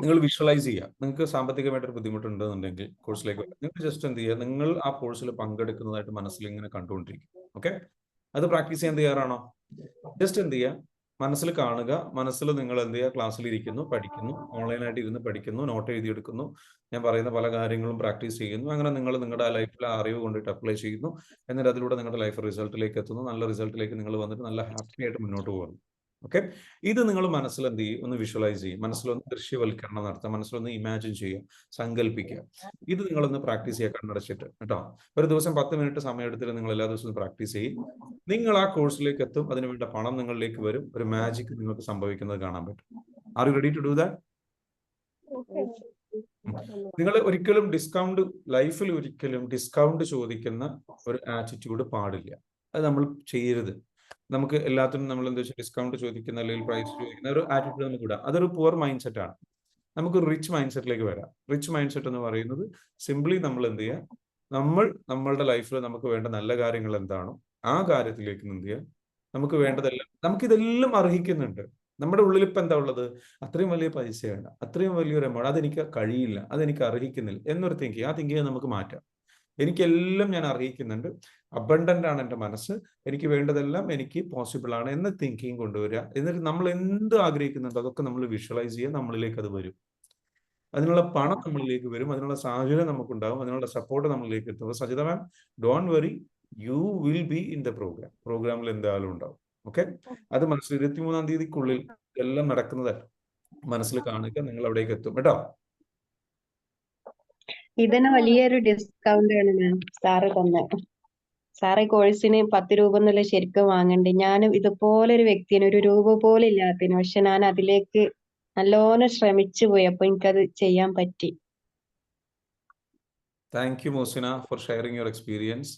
നിങ്ങൾ വിഷ്വലൈസ് ചെയ്യുക. നിങ്ങൾക്ക് സാമ്പത്തികമായിട്ടൊരു ബുദ്ധിമുട്ടുണ്ടെന്നുണ്ടെങ്കിൽ കോഴ്സിലേക്ക് നിങ്ങൾക്ക് ജസ്റ്റ് എന്ത് ചെയ്യുക, നിങ്ങൾ ആ കോഴ്സിൽ പങ്കെടുക്കുന്നതായിട്ട് മനസ്സിൽ ഇങ്ങനെ കണ്ടുകൊണ്ടിരിക്കും. ഓക്കെ, അത് പ്രാക്ടീസ് ചെയ്യാൻ തയ്യാറാണോ? ജസ്റ്റ് എന്ത് ചെയ്യുക, മനസ്സിൽ കാണുക, മനസ്സിൽ നിങ്ങൾ എന്ത് ചെയ്യുക, ക്ലാസ്സിൽ ഇരിക്കുന്നു, പഠിക്കുന്നു, ഓൺലൈനായിട്ട് ഇരുന്ന് പഠിക്കുന്നു, നോട്ട് എഴുതിയെടുക്കുന്നു, ഞാൻ പറയുന്ന പല കാര്യങ്ങളും പ്രാക്ടീസ് ചെയ്യുന്നു. അങ്ങനെ നിങ്ങൾ നിങ്ങളുടെ ലൈഫിൽ ആ അറിവ് കൊണ്ടിട്ട് അപ്ലൈ ചെയ്യുന്നു. എന്നിട്ട് അതിലൂടെ നിങ്ങളുടെ ലൈഫ് റിസൾട്ടിലേക്ക് എത്തുന്നു. നല്ല റിസൾട്ടിലേക്ക് നിങ്ങൾ വന്നിട്ട് നല്ല ഹാപ്പി ആയിട്ട് മുന്നോട്ട് പോകുന്നു. ഓക്കെ, ഇത് നിങ്ങൾ മനസ്സിൽ എന്ത് ചെയ്യും, ഒന്ന് വിഷ്വലൈസ് ചെയ്യും, മനസ്സിലൊന്ന് ദൃശ്യവൽക്കരണം നടത്തുക, മനസ്സിലൊന്ന് ഇമാജിൻ ചെയ്യുക, സങ്കല്പിക്കുക. ഇത് നിങ്ങളൊന്ന് പ്രാക്ടീസ് ചെയ്യുക കണ്ണടച്ചിട്ട് കേട്ടോ. ഒരു ദിവസം 10 മിനിറ്റ് സമയം എടുത്തിട്ട് നിങ്ങൾ എല്ലാ ദിവസവും പ്രാക്ടീസ് ചെയ്യും. നിങ്ങൾ ആ കോഴ്സിലേക്ക് എത്തും, അതിനുവേണ്ട പണം നിങ്ങളിലേക്ക് വരും, ഒരു മാജിക് നിങ്ങൾക്ക് സംഭവിക്കുന്നത് കാണാൻ പറ്റും. Are you ready to do that? നിങ്ങൾ ഒരിക്കലും ഡിസ്കൗണ്ട്, ലൈഫിൽ ഒരിക്കലും ഡിസ്കൗണ്ട് ചോദിക്കുന്ന ഒരു ആറ്റിറ്റ്യൂഡ് പാടില്ല. അത് നമ്മൾ ചെയ്യരുത്. നമുക്ക് എല്ലാത്തിനും നമ്മൾ എന്താ വെച്ചാൽ ഡിസ്കൗണ്ട് ചോദിക്കുന്ന അല്ലെങ്കിൽ പ്രൈസ് ചോദിക്കുന്ന ഒരു ആറ്റിറ്റ്യൂഡ് നമുക്ക് വിടാം. അതൊരു പുവർ മൈൻഡ് സെറ്റ് ആണ്. നമുക്ക് റിച്ച് മൈൻഡ് സെറ്റിലേക്ക് വരാം. റിച്ച് മൈൻഡ് സെറ്റ് എന്ന് പറയുന്നത് സിംപ്ലി നമ്മൾ എന്ത് ചെയ്യുക, നമ്മളുടെ ലൈഫിൽ നമുക്ക് വേണ്ട നല്ല കാര്യങ്ങൾ എന്താണോ ആ കാര്യത്തിലേക്ക് എന്ത് ചെയ്യുക, നമുക്ക് വേണ്ടതെല്ലാം, നമുക്കിതെല്ലാം അർഹിക്കുന്നുണ്ട്. നമ്മുടെ ഉള്ളിൽ ഇപ്പം എന്താ ഉള്ളത്, അത്രയും വലിയ പൈസയാണ്, അത്രയും വലിയൊരു എമൗണ്ട്, അതെനിക്ക് കഴിയില്ല, അതെനിക്ക് അർഹിക്കുന്നില്ല എന്നൊരു തിങ്കിങ്. ആ തിങ്കിങ് നമുക്ക് മാറ്റാം. എനിക്കെല്ലാം ഞാൻ അർഹിക്കുന്നുണ്ട്, അബണ്ടന്റ് ആണ് എൻ്റെ മനസ്സ്, എനിക്ക് വേണ്ടതെല്ലാം എനിക്ക് പോസിബിൾ ആണ് എന്ന തിങ്കിങ് കൊണ്ടുവരിക. എന്നിട്ട് നമ്മൾ എന്ത് ആഗ്രഹിക്കുന്നുണ്ടോ അതൊക്കെ നമ്മൾ വിഷ്വലൈസ് ചെയ്യുക, നമ്മളിലേക്ക് അത് വരും. അതിനുള്ള പണം നമ്മളിലേക്ക് വരും, അതിനുള്ള സാഹചര്യം നമുക്കുണ്ടാകും, അതിനുള്ള സപ്പോർട്ട് നമ്മളിലേക്ക് എത്തും. Sajitha ma'am, don't worry, you will be in the പ്രോഗ്രാമിൽ എന്തായാലും ഉണ്ടാവും. ഓക്കെ, അത് മനസ്സിൽ 23-ാം തീയതിക്കുള്ളിൽ എല്ലാം നടക്കുന്നതല്ല, മനസ്സിൽ കാണുക, നിങ്ങൾ അവിടേക്ക് എത്തും കേട്ടോ. ഇതിന് വലിയൊരു ഡിസ്കൗണ്ട് ആണ് മാം സാറ് തന്നെ. സാറ് കോഴ്സിന് 10 രൂപ എന്നുള്ള ശരിക്കും വാങ്ങണ്ടേ. ഞാനും ഇതുപോലെ ഒരു വ്യക്തിയാണ്, ഒരു രൂപ പോലും ഇല്ലാത്തതിന്, പക്ഷെ ഞാൻ അതിലേക്ക് നല്ലോണം ശ്രമിച്ചു പോയി, അപ്പൊ എനിക്കത് ചെയ്യാൻ പറ്റി. Thank you Mosina four sharing your experience.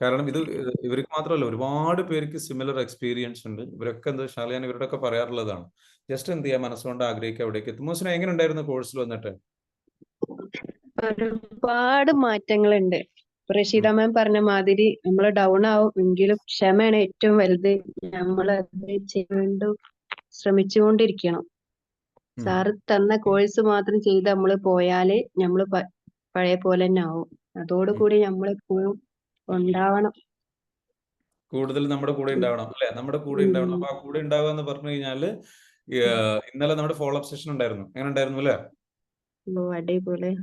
കാരണം ഇത് ഇവർക്ക് മാത്രമല്ല, ഒരുപാട് പേർക്ക് സിമിലർ എക്സ്പീരിയൻസ് ഉണ്ട്. ഇവരൊക്കെ എന്താ വെച്ചാൽ ഞാൻ ഇവരുടെ ഒക്കെ പറയാറുള്ളതാണ്, ജസ്റ്റ് എന്ത് ചെയ്യാൻ മനസ്സുകൊണ്ട് ആഗ്രഹിക്കുക, അവിടേക്ക് എത്തും. മോസിന, എങ്ങനെ ഉണ്ടായിരുന്നു കോഴ്സിൽ വന്നിട്ട്? ഒരുപാട് മാറ്റങ്ങളുണ്ട്. റഷീദ മാം പറഞ്ഞ മാതിരി നമ്മൾ ഡൗൺ ആവും, എങ്കിലും ക്ഷമയാണ് ഏറ്റവും വലുത്. നമ്മളത് വീണ്ടും ശ്രമിച്ചുകൊണ്ടിരിക്കണം. സാറ് തന്ന കോഴ്സ് മാത്രം ചെയ്ത് നമ്മൾ പോയാല് നമ്മള് പഴയ പോലെ തന്നെ ആവും. അതോടുകൂടി നമ്മളെപ്പോഴും ഉണ്ടാവണം, കൂടുതൽ നമ്മുടെ കൂടെ ഉണ്ടാവണം അല്ലെ, നമ്മുടെ കൂടെ ഉണ്ടാവണം. അപ്പൊ ആ കൂടെ ഉണ്ടാവുക എന്ന് പറഞ്ഞു കഴിഞ്ഞാല്, ഇന്നലെ നമ്മുടെ ഫോളോ അപ്പ് സെഷൻ ഉണ്ടായിരുന്നു. എങ്ങനെ ഉണ്ടായിരുന്നു അല്ലെ? അടിപൊളി.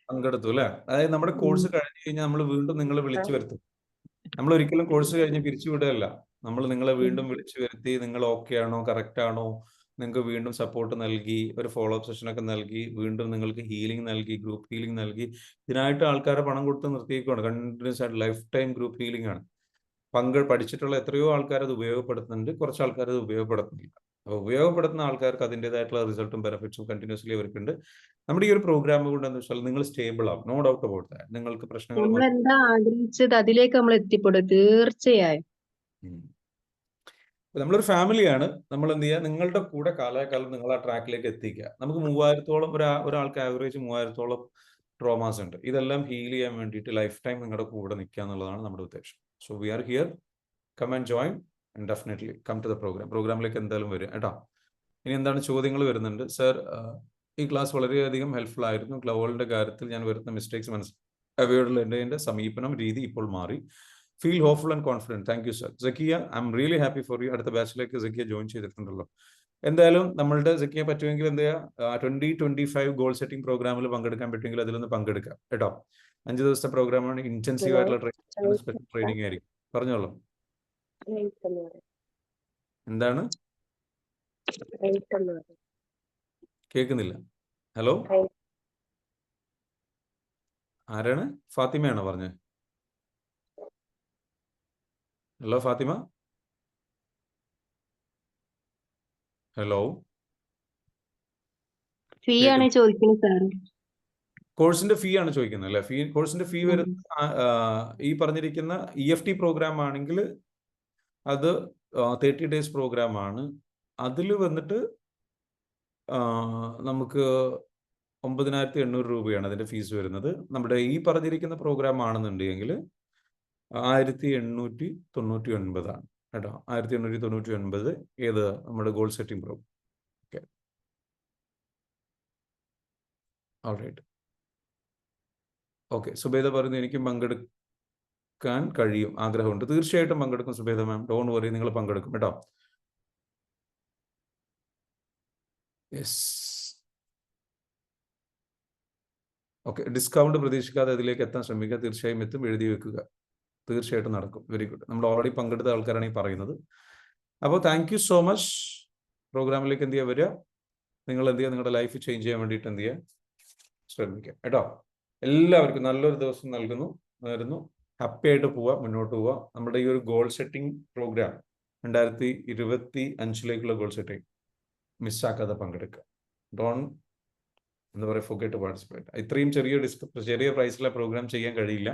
പങ്കെടുത്തു അല്ലെ? അതായത് നമ്മുടെ കോഴ്സ് കഴിഞ്ഞു കഴിഞ്ഞാൽ നമ്മൾ വീണ്ടും നിങ്ങളെ വിളിച്ചു വരുത്തും. നമ്മൾ ഒരിക്കലും കോഴ്സ് കഴിഞ്ഞ് പിരിച്ചു വിടുകയല്ല, നമ്മൾ നിങ്ങളെ വീണ്ടും വിളിച്ചു വരുത്തി, നിങ്ങൾ ഓക്കെ ആണോ, കറക്റ്റ് ആണോ, നിങ്ങൾക്ക് വീണ്ടും സപ്പോർട്ട് നൽകി, ഒരു ഫോളോ അപ്പ് സെഷൻ ഒക്കെ നൽകി, വീണ്ടും നിങ്ങൾക്ക് ഹീലിംഗ് നൽകി, ഗ്രൂപ്പ് ഹീലിംഗ് നൽകി. ഇതിനായിട്ട് ആൾക്കാരെ പണം കൊടുത്ത് നിർത്തിയേക്കുവാണ്. കണ്ടിന്യൂസ് ആയിട്ട് ലൈഫ് ടൈം ഗ്രൂപ്പ് ഹീലിംഗ് ആണ്. പഠിച്ചിട്ടുള്ള എത്രയോ ആൾക്കാർ അത് ഉപയോഗപ്പെടുത്തുന്നുണ്ട്, കുറച്ച് ആൾക്കാർ അത് ഉപയോഗപ്പെടുത്തുന്നില്ല. അപ്പോൾ ഉപയോഗപ്പെടുത്തുന്ന ആൾക്കാർക്ക് അതിൻ്റെതായിട്ടുള്ള റിസൾട്ടും ബെനിഫിറ്റ്സും കണ്ടിന്യൂസ്ലി അവർക്കുണ്ട്. നമ്മുടെ ഈ ഒരു പ്രോഗ്രാം കൊണ്ട് എന്താ വെച്ചാൽ നിങ്ങൾ സ്റ്റേബിൾ ആവും, നോ ഡൗട്ട് അബൌട്ട് ദാറ്റ്. നിങ്ങൾക്ക് പ്രശ്നങ്ങൾ നമ്മളെന്താ ആഗ്രഹിച്ചത് അതിലേക്ക് നമ്മൾ എത്തിപ്പെടും തീർച്ചയായും. നമ്മളൊരു ഫാമിലിയാണ്. നമ്മൾ എന്ത് ചെയ്യുക, നിങ്ങളുടെ കൂടെ കാലാകാലം നിങ്ങൾ ആ ട്രാക്കിലേക്ക് എത്തിക്കുക. നമുക്ക് 3000-ഓളം ഒരാൾക്ക് ആവറേജ് 3000-ഓളം ട്രോമാസ് ഉണ്ട്. ഇതെല്ലാം ഹീൽ ചെയ്യാൻ വേണ്ടിയിട്ട് ലൈഫ് ടൈം നിങ്ങളുടെ കൂടെ നിൽക്കുക എന്നുള്ളതാണ് നമ്മുടെ ഉദ്ദേശം. So we are here come and join and definitely come to the programme. പ്രോഗ്രാമിലേക്ക് എന്തായാലും വരും കേട്ടോ. ഇനി എന്താണ് ചോദ്യങ്ങൾ വരുന്നുണ്ട്? സർ, ഈ ക്ലാസ് വളരെയധികം ഹെൽപ്ഫുൾ ആയിരുന്നു. ഗ്ലോവലിന്റെ കാര്യത്തിൽ ഞാൻ വരുന്ന മിസ്റ്റേക്സ് അവയോടുള്ള എൻ്റെ സമീപനം രീതി ഇപ്പോൾ മാറി. Feel hopeful and confident. Thank you sir. Zakiya, I am really happy for you. അടുത്ത ബാച്ചിലേക്ക് സക്കിയ ജോയിൻ ചെയ്തിട്ടുണ്ടല്ലോ. എന്തായാലും നമ്മളുടെ സക്കിയ പറ്റുമെങ്കിൽ എന്ത് ചെയ്യുക, 2025 ഗോൾ സെറ്റിംഗ് പ്രോഗ്രാമിൽ പങ്കെടുക്കാൻ പറ്റുമെങ്കിൽ അതിലൊന്ന് പങ്കെടുക്കാം കേട്ടോ. 5 ദിവസത്തെ പ്രോഗ്രാമാണ്. ഇന്റൻസീവ് ആയിട്ടുള്ള ട്രെയിനിങ്, സ്പെഷ്യൽ ട്രെയിനിങ് ആയിരിക്കും. പറഞ്ഞോളൂ. എന്താണ് കേൾക്കുന്നില്ല? ഹലോ, ആരാണ്? ഫാത്തിമയാണോ പറഞ്ഞത്? ഹലോ ഫാത്തിമ. ഹലോ, ഫീ ആണ് ചോദിക്കുന്നത് സാർ. കോഴ്സിന്റെ ഫീ ആണ് ചോദിക്കുന്നത് അല്ലെ? കോഴ്സിന്റെ ഫീ വരുന്നത് ഈ പറഞ്ഞിരിക്കുന്ന EFT പ്രോഗ്രാം ആണെങ്കിൽ അത് 30 ഡേയ്സ് പ്രോഗ്രാം ആണ്. അതിൽ വന്നിട്ട് നമുക്ക് 9,800 രൂപയാണ് അതിന്റെ ഫീസ് വരുന്നത്. നമ്മുടെ ഈ പറഞ്ഞിരിക്കുന്ന പ്രോഗ്രാം ആണെന്നുണ്ടെങ്കിൽ 1,899 ആണ് കേട്ടോ. 1,899 ഏത് നമ്മുടെ goal setting programme. Okay, alright. Okay, Subeda പറയുന്നു എനിക്കും പങ്കെടുക്കാൻ കഴിയും, ആഗ്രഹമുണ്ട്. തീർച്ചയായിട്ടും പങ്കെടുക്കും സുബേദ മാം, ഡോണ്ട് വറി, നിങ്ങൾ പങ്കെടുക്കും കേട്ടോ. Yes, okay. ഡിസ്കൗണ്ട് പ്രതീക്ഷിക്കാതെ അതിലേക്ക് എത്താൻ ശ്രമിക്കുക. തീർച്ചയായും എത്തും, എഴുതി വെക്കുക. തീർച്ചയായിട്ടും നടക്കും. Very good. നമ്മൾ ഓൾറെഡി പങ്കെടുത്ത ആൾക്കാരാണ് ഈ പറയുന്നത്. അപ്പോൾ താങ്ക് യു സോ മച്ച്. പ്രോഗ്രാമിലേക്ക് എന്ത് ചെയ്യുക, വരിക. നിങ്ങൾ എന്ത് ചെയ്യുക, നിങ്ങളുടെ ലൈഫ് ചേഞ്ച് ചെയ്യാൻ വേണ്ടിയിട്ട് എന്ത് ചെയ്യുക, ശ്രമിക്കുക കേട്ടോ. എല്ലാവർക്കും നല്ലൊരു ദിവസം നേരുന്നു. ഹാപ്പി ആയിട്ട് പോവുക, മുന്നോട്ട് പോവുക. നമ്മുടെ ഈ ഒരു goal setting programme 2025 goal setting മിസ്സാക്കാതെ പങ്കെടുക്കുക. എന്താ പറയുക, forget to participate. ഇത്രയും ചെറിയ പ്രൈസിലെ പ്രോഗ്രാം ചെയ്യാൻ കഴിയില്ല.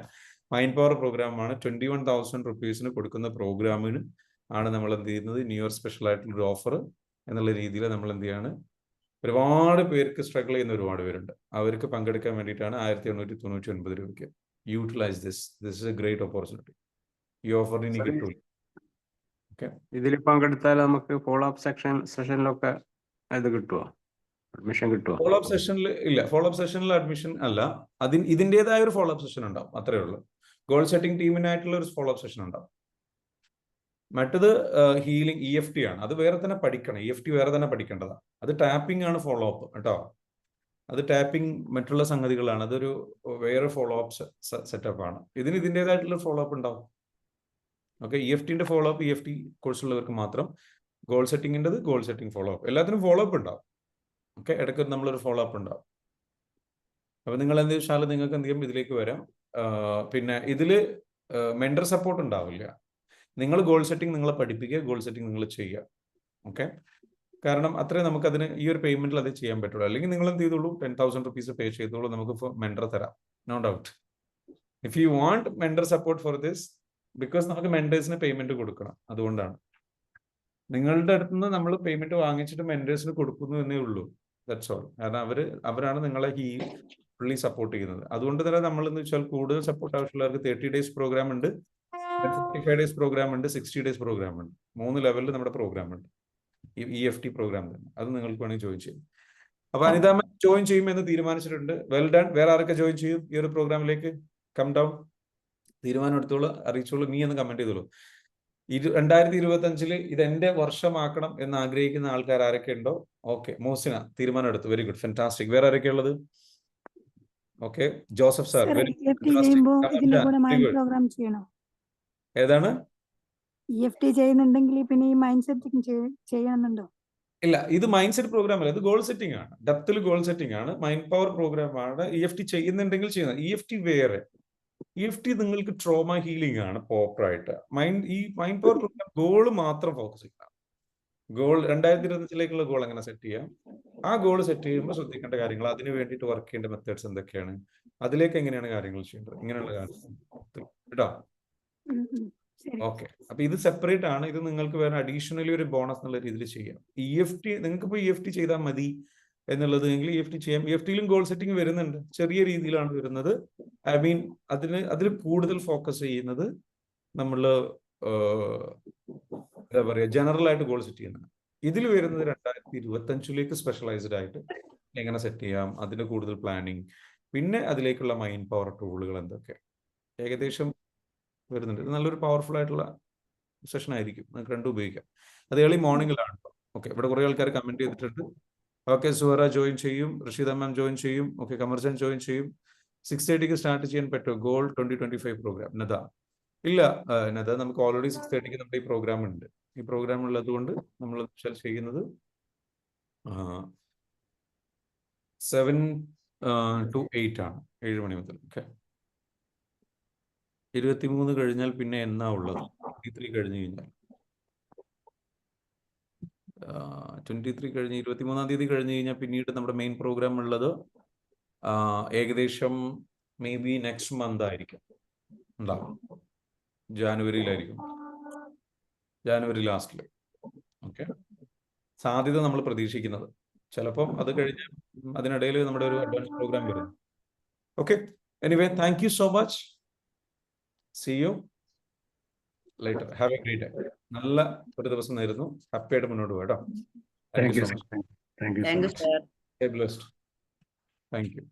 മൈൻഡ് പവർ പ്രോഗ്രാമാണ്. 21,000 റുപ്പീസിന് കൊടുക്കുന്ന പ്രോഗ്രാമിന് ആണ് നമ്മൾ എന്ത് ചെയ്യുന്നത്, ന്യൂ ഇയർ സ്പെഷ്യൽ ആയിട്ടുള്ള ഒരു ഓഫർ എന്നുള്ള രീതിയിൽ നമ്മൾ എന്ത് ചെയ്യാണ്, ഒരുപാട് പേർക്ക് സ്ട്രഗിൾ ചെയ്യുന്ന ഒരുപാട് പേരുണ്ട്. അവർക്ക് പങ്കെടുക്കാൻ വേണ്ടിയിട്ടാണ് 1,899 രൂപയ്ക്ക്. Utilise this is a great opportunity. ഈ ഓഫർ ഇനി കിട്ടൂല. ഓക്കെ, ഇതിൽ പങ്കെടുത്താൽ നമുക്ക് ഫോളോ അപ്പ് സെഷനിലൊക്കെ ഇത് കിട്ടുമോ, അഡ്മിഷൻ കിട്ടുമോ? ഫോളോ അപ്പ് സെഷനിൽ ഇല്ല. ഫോളോ അപ്പ് സെഷനിൽ അഡ്മിഷൻ അല്ല, ഇതിൻ്റെതായ ഒരു ഫോളോ അപ്പ് സെഷൻ ഉണ്ടാവും, അത്രേ ഉള്ളൂ. ഗോൾ സെറ്റിംഗ് ടീമിനായിട്ടുള്ള ഒരു ഫോളോ അപ്പ് സെഷൻ ഉണ്ടാവും. മറ്റത് ഹീലിംഗ് EFT ആണ്. അത് വേറെ തന്നെ പഠിക്കണം. EFT വേറെ തന്നെ പഠിക്കേണ്ടതാണ്. അത് ടാപ്പിംഗ് ആണ് ഫോളോ അപ്പ് കേട്ടോ. അത് ടാപ്പിംഗ് മറ്റുള്ള സംഗതികളാണ്. അതൊരു വേറെ ഫോളോ അപ്പ് സെറ്റപ്പ് ആണ്. ഇതിൻ്റെതായിട്ടുള്ള ഫോളോ അപ്പ് ഉണ്ടാവും. ഓക്കെ, EFTന്റെ ഫോളോ അപ്പ് EFT കോഴ്സുള്ളവർക്ക് മാത്രം. ഗോൾ സെറ്റിംഗിൻ്റെത് ഗോൾ സെറ്റിംഗ് ഫോളോ അപ്പ്. എല്ലാത്തിനും ഫോളോ അപ്പ് ഉണ്ടാവും. ഓക്കെ, ഇടയ്ക്ക് നമ്മളൊരു ഫോളോ അപ്പ് ഉണ്ടാവും. അപ്പൊ നിങ്ങൾ എന്ത് വെച്ചാൽ നിങ്ങൾക്ക് എന്ത് ചെയ്യും, ഇതിലേക്ക് വരാം. പിന്നെ ഇതിൽ മെന്റർ സപ്പോർട്ട് ഉണ്ടാവില്ല. നിങ്ങൾ ഗോൾ സെറ്റിംഗ് നിങ്ങളെ പഠിപ്പിക്കുക, ഗോൾ സെറ്റിംഗ് നിങ്ങൾ ചെയ്യുക. ഓക്കെ, കാരണം അത്രേ നമുക്കതിന് ഈ ഒരു പേയ്മെന്റിൽ അത് ചെയ്യാൻ പറ്റുള്ളൂ. അല്ലെങ്കിൽ നിങ്ങൾ എന്ത് ചെയ്തോളൂ, 10,000 റുപ്പീസ് പേ ചെയ്തോളൂ, നമുക്ക് മെന്റർ തരാം, no doubt. If you want mentor support for this, because നമുക്ക് മെന്റേഴ്സിന് പേയ്മെന്റ് കൊടുക്കണം. അതുകൊണ്ടാണ് നിങ്ങളുടെ അടുത്തുനിന്ന് നമ്മൾ പേയ്മെന്റ് വാങ്ങിച്ചിട്ട് മെന്റേഴ്സിന് കൊടുക്കുന്നു എന്നേ ഉള്ളൂ. That's all. കാരണം അവരാണ് നിങ്ങളെ ഫുള്ളി സപ്പോർട്ട് ചെയ്യുന്നത്. അതുകൊണ്ട് തന്നെ നമ്മൾ എന്ന് വെച്ചാൽ കൂടുതൽ സപ്പോർട്ട് ആവശ്യമുള്ളവർക്ക് 30 ഡേയ്സ് പ്രോഗ്രാം ഉണ്ട്, 45 ഡേയ്സ് പ്രോഗ്രാം ഉണ്ട്, 60 ഡേയ്സ് പ്രോഗ്രാം ഉണ്ട്. 3 ലെവലിൽ നമ്മുടെ പ്രോഗ്രാം ഉണ്ട്. EFT പ്രോഗ്രാം തന്നെ. അത് നിങ്ങൾക്ക് വേണമെങ്കിൽ ജോയിൻ ചെയ്യും. അപ്പൊ അനിത ജോയിൻ ചെയ്യുമെന്ന് തീരുമാനിച്ചിട്ടുണ്ട്. Well done. വേറെ ആരൊക്കെ ജോയിൻ ചെയ്യും ഈ ഒരു പ്രോഗ്രാമിലേക്ക്? കം ഡൗൺ, തീരുമാനം എടുത്തോളൂ, അറിയിച്ചോളൂ, നീ എന്ന് കമന്റ് ചെയ്തോളൂ. 2025 ഇത് എന്റെ വർഷമാക്കണം എന്ന് ആഗ്രഹിക്കുന്ന ആൾക്കാർ ആരൊക്കെ ഉണ്ടോ? ഓക്കെ, മോസിന തീരുമാനം എടുത്തു. Very good, fantastic. വേറെ ആരൊക്കെ ഉള്ളത്? ഓക്കെ, ജോസഫ് സാർ, വെരി ചെയ്യണോ? ഏതാണ് EFT ചെയ്യുന്നുണ്ടെങ്കിൽ പിന്നെ ഈ മൈൻഡ് സെറ്റിംഗ് ചെയ്യണമെന്നുണ്ടോ? ഇല്ല, ഇത് മൈൻഡ് സെറ്റ് പ്രോഗ്രാം അല്ല, ഇത് ഗോൾ സെറ്റിംഗ് ആണ്. ഡെപ്തിൽ ഗോൾ സെറ്റിംഗ് ആണ്. മൈൻഡ് പവർ പ്രോഗ്രാം ആണ്. EFT ചെയ്യുന്നുണ്ടെങ്കിൽ ചെയ്യുന്നത്. EFT വേറെ. EFT നിങ്ങൾക്ക് ട്രോമ ഹീലിംഗ് ആണ് പ്രോപ്പറായിട്ട്. ഈ മൈൻഡ് പവർ പ്രോഗ്രാം ഗോൾ മാത്രം ഫോക്കസ് ചെയ്യുക. ഗോൾ 2025 ഗോൾ എങ്ങനെ സെറ്റ് ചെയ്യാം, ആ ഗോൾ സെറ്റ് ചെയ്യുമ്പോൾ ശ്രദ്ധിക്കേണ്ട കാര്യങ്ങൾ, അതിന് വേണ്ടിയിട്ട് വർക്ക് ചെയ്യേണ്ട മെത്തേഡ്സ് എന്തൊക്കെയാണ്, അതിലേക്ക് എങ്ങനെയാണ് കാര്യങ്ങൾ ചെയ്യേണ്ടത്, ഇങ്ങനെയുള്ള കാര്യങ്ങൾ കേട്ടോ. ഓക്കെ, അപ്പൊ ഇത് സെപ്പറേറ്റ് ആണ്. ഇത് നിങ്ങൾക്ക് വേറെ അഡീഷണലി ഒരു ബോണസ് എന്നുള്ള രീതിയിൽ ചെയ്യാം. EFT നിങ്ങൾക്ക് ഇപ്പോൾ EFT ചെയ്താൽ മതി എന്നുള്ളത് എങ്കിൽ EFT ചെയ്യാം. EFTയിലും ഗോൾ സെറ്റിംഗ് വരുന്നുണ്ട്, ചെറിയ രീതിയിലാണ് വരുന്നത്. ഐ മീൻ അതിൽ കൂടുതൽ ഫോക്കസ് ചെയ്യുന്നത് നമ്മൾ എന്താ പറയുക, ജനറൽ ആയിട്ട് ഗോൾ സെറ്റ് ചെയ്യുന്നത്. ഇതിൽ വരുന്നത് 2025 സ്പെഷ്യലൈസ്ഡ് ആയിട്ട് എങ്ങനെ സെറ്റ് ചെയ്യാം, അതിന്റെ കൂടുതൽ പ്ലാനിങ്, പിന്നെ അതിലേക്കുള്ള മൈൻഡ് പവർ ടൂളുകൾ എന്തൊക്കെ ഏകദേശം വരുന്നുണ്ട്. ഇത് നല്ലൊരു പവർഫുൾ ആയിട്ടുള്ള സെഷൻ ആയിരിക്കും, നിങ്ങൾക്ക് രണ്ടും ഉപയോഗിക്കാം. അത് ഏർലി മോർണിംഗിലാണ്. ഓക്കെ, ഇവിടെ കുറേ ആൾക്കാർ കമന്റ് ചെയ്തിട്ടുണ്ട്. ഓക്കെ, സുഹറ ജോയിൻ ചെയ്യും, റഷീദ മാം ജോയിൻ ചെയ്യും, ഓക്കെ, കമർജൻ ജോയിൻ ചെയ്യും. 6:30 സ്റ്റാർട്ട് ചെയ്യാൻ പറ്റുമോ ഗോൾ 2025 പ്രോഗ്രാം? നദ ഇല്ല, നദ നമുക്ക് ഓൾറെഡി 6:30 നമ്മുടെ ഈ പ്രോഗ്രാം ഉണ്ട്. ഈ പ്രോഗ്രാം ഉള്ളത് കൊണ്ട് നമ്മൾ ചെയ്യുന്നത് 7 to 8 ആണ്, 7 മണി മുതൽ. ഓക്കെ, 23 കഴിഞ്ഞാൽ പിന്നെ എന്നാ ഉള്ളത്? 23 കഴിഞ്ഞ് കഴിഞ്ഞാൽ 23 കഴിഞ്ഞ് 23-ാം തീയതി കഴിഞ്ഞ് കഴിഞ്ഞാൽ പിന്നീട് നമ്മുടെ മെയിൻ പ്രോഗ്രാം ഉള്ളത് ഏകദേശം മേ ബി നെക്സ്റ്റ് മന്ത് ആയിരിക്കും ഉണ്ടാവും, ജാനുവരിയിലായിരിക്കും, ജാനുവരി ലാസ്റ്റിൽ. ഓക്കെ, സാധ്യത നമ്മൾ പ്രതീക്ഷിക്കുന്നത്. ചിലപ്പം അത് കഴിഞ്ഞ് അതിനിടയിൽ നമ്മുടെ ഒരു അഡ്വാൻസ് പ്രോഗ്രാം വരുന്നു. Okay, anyway thank you so much. See you later. Have a great day. നല്ല ഒരു ദിവസം നേരുന്നു. ഹാപ്പി ആയിട്ട് മുന്നോട്ട് പോകാം കേട്ടോ. Thank you, sir. Thank you so much. Stay blessed. Thank you.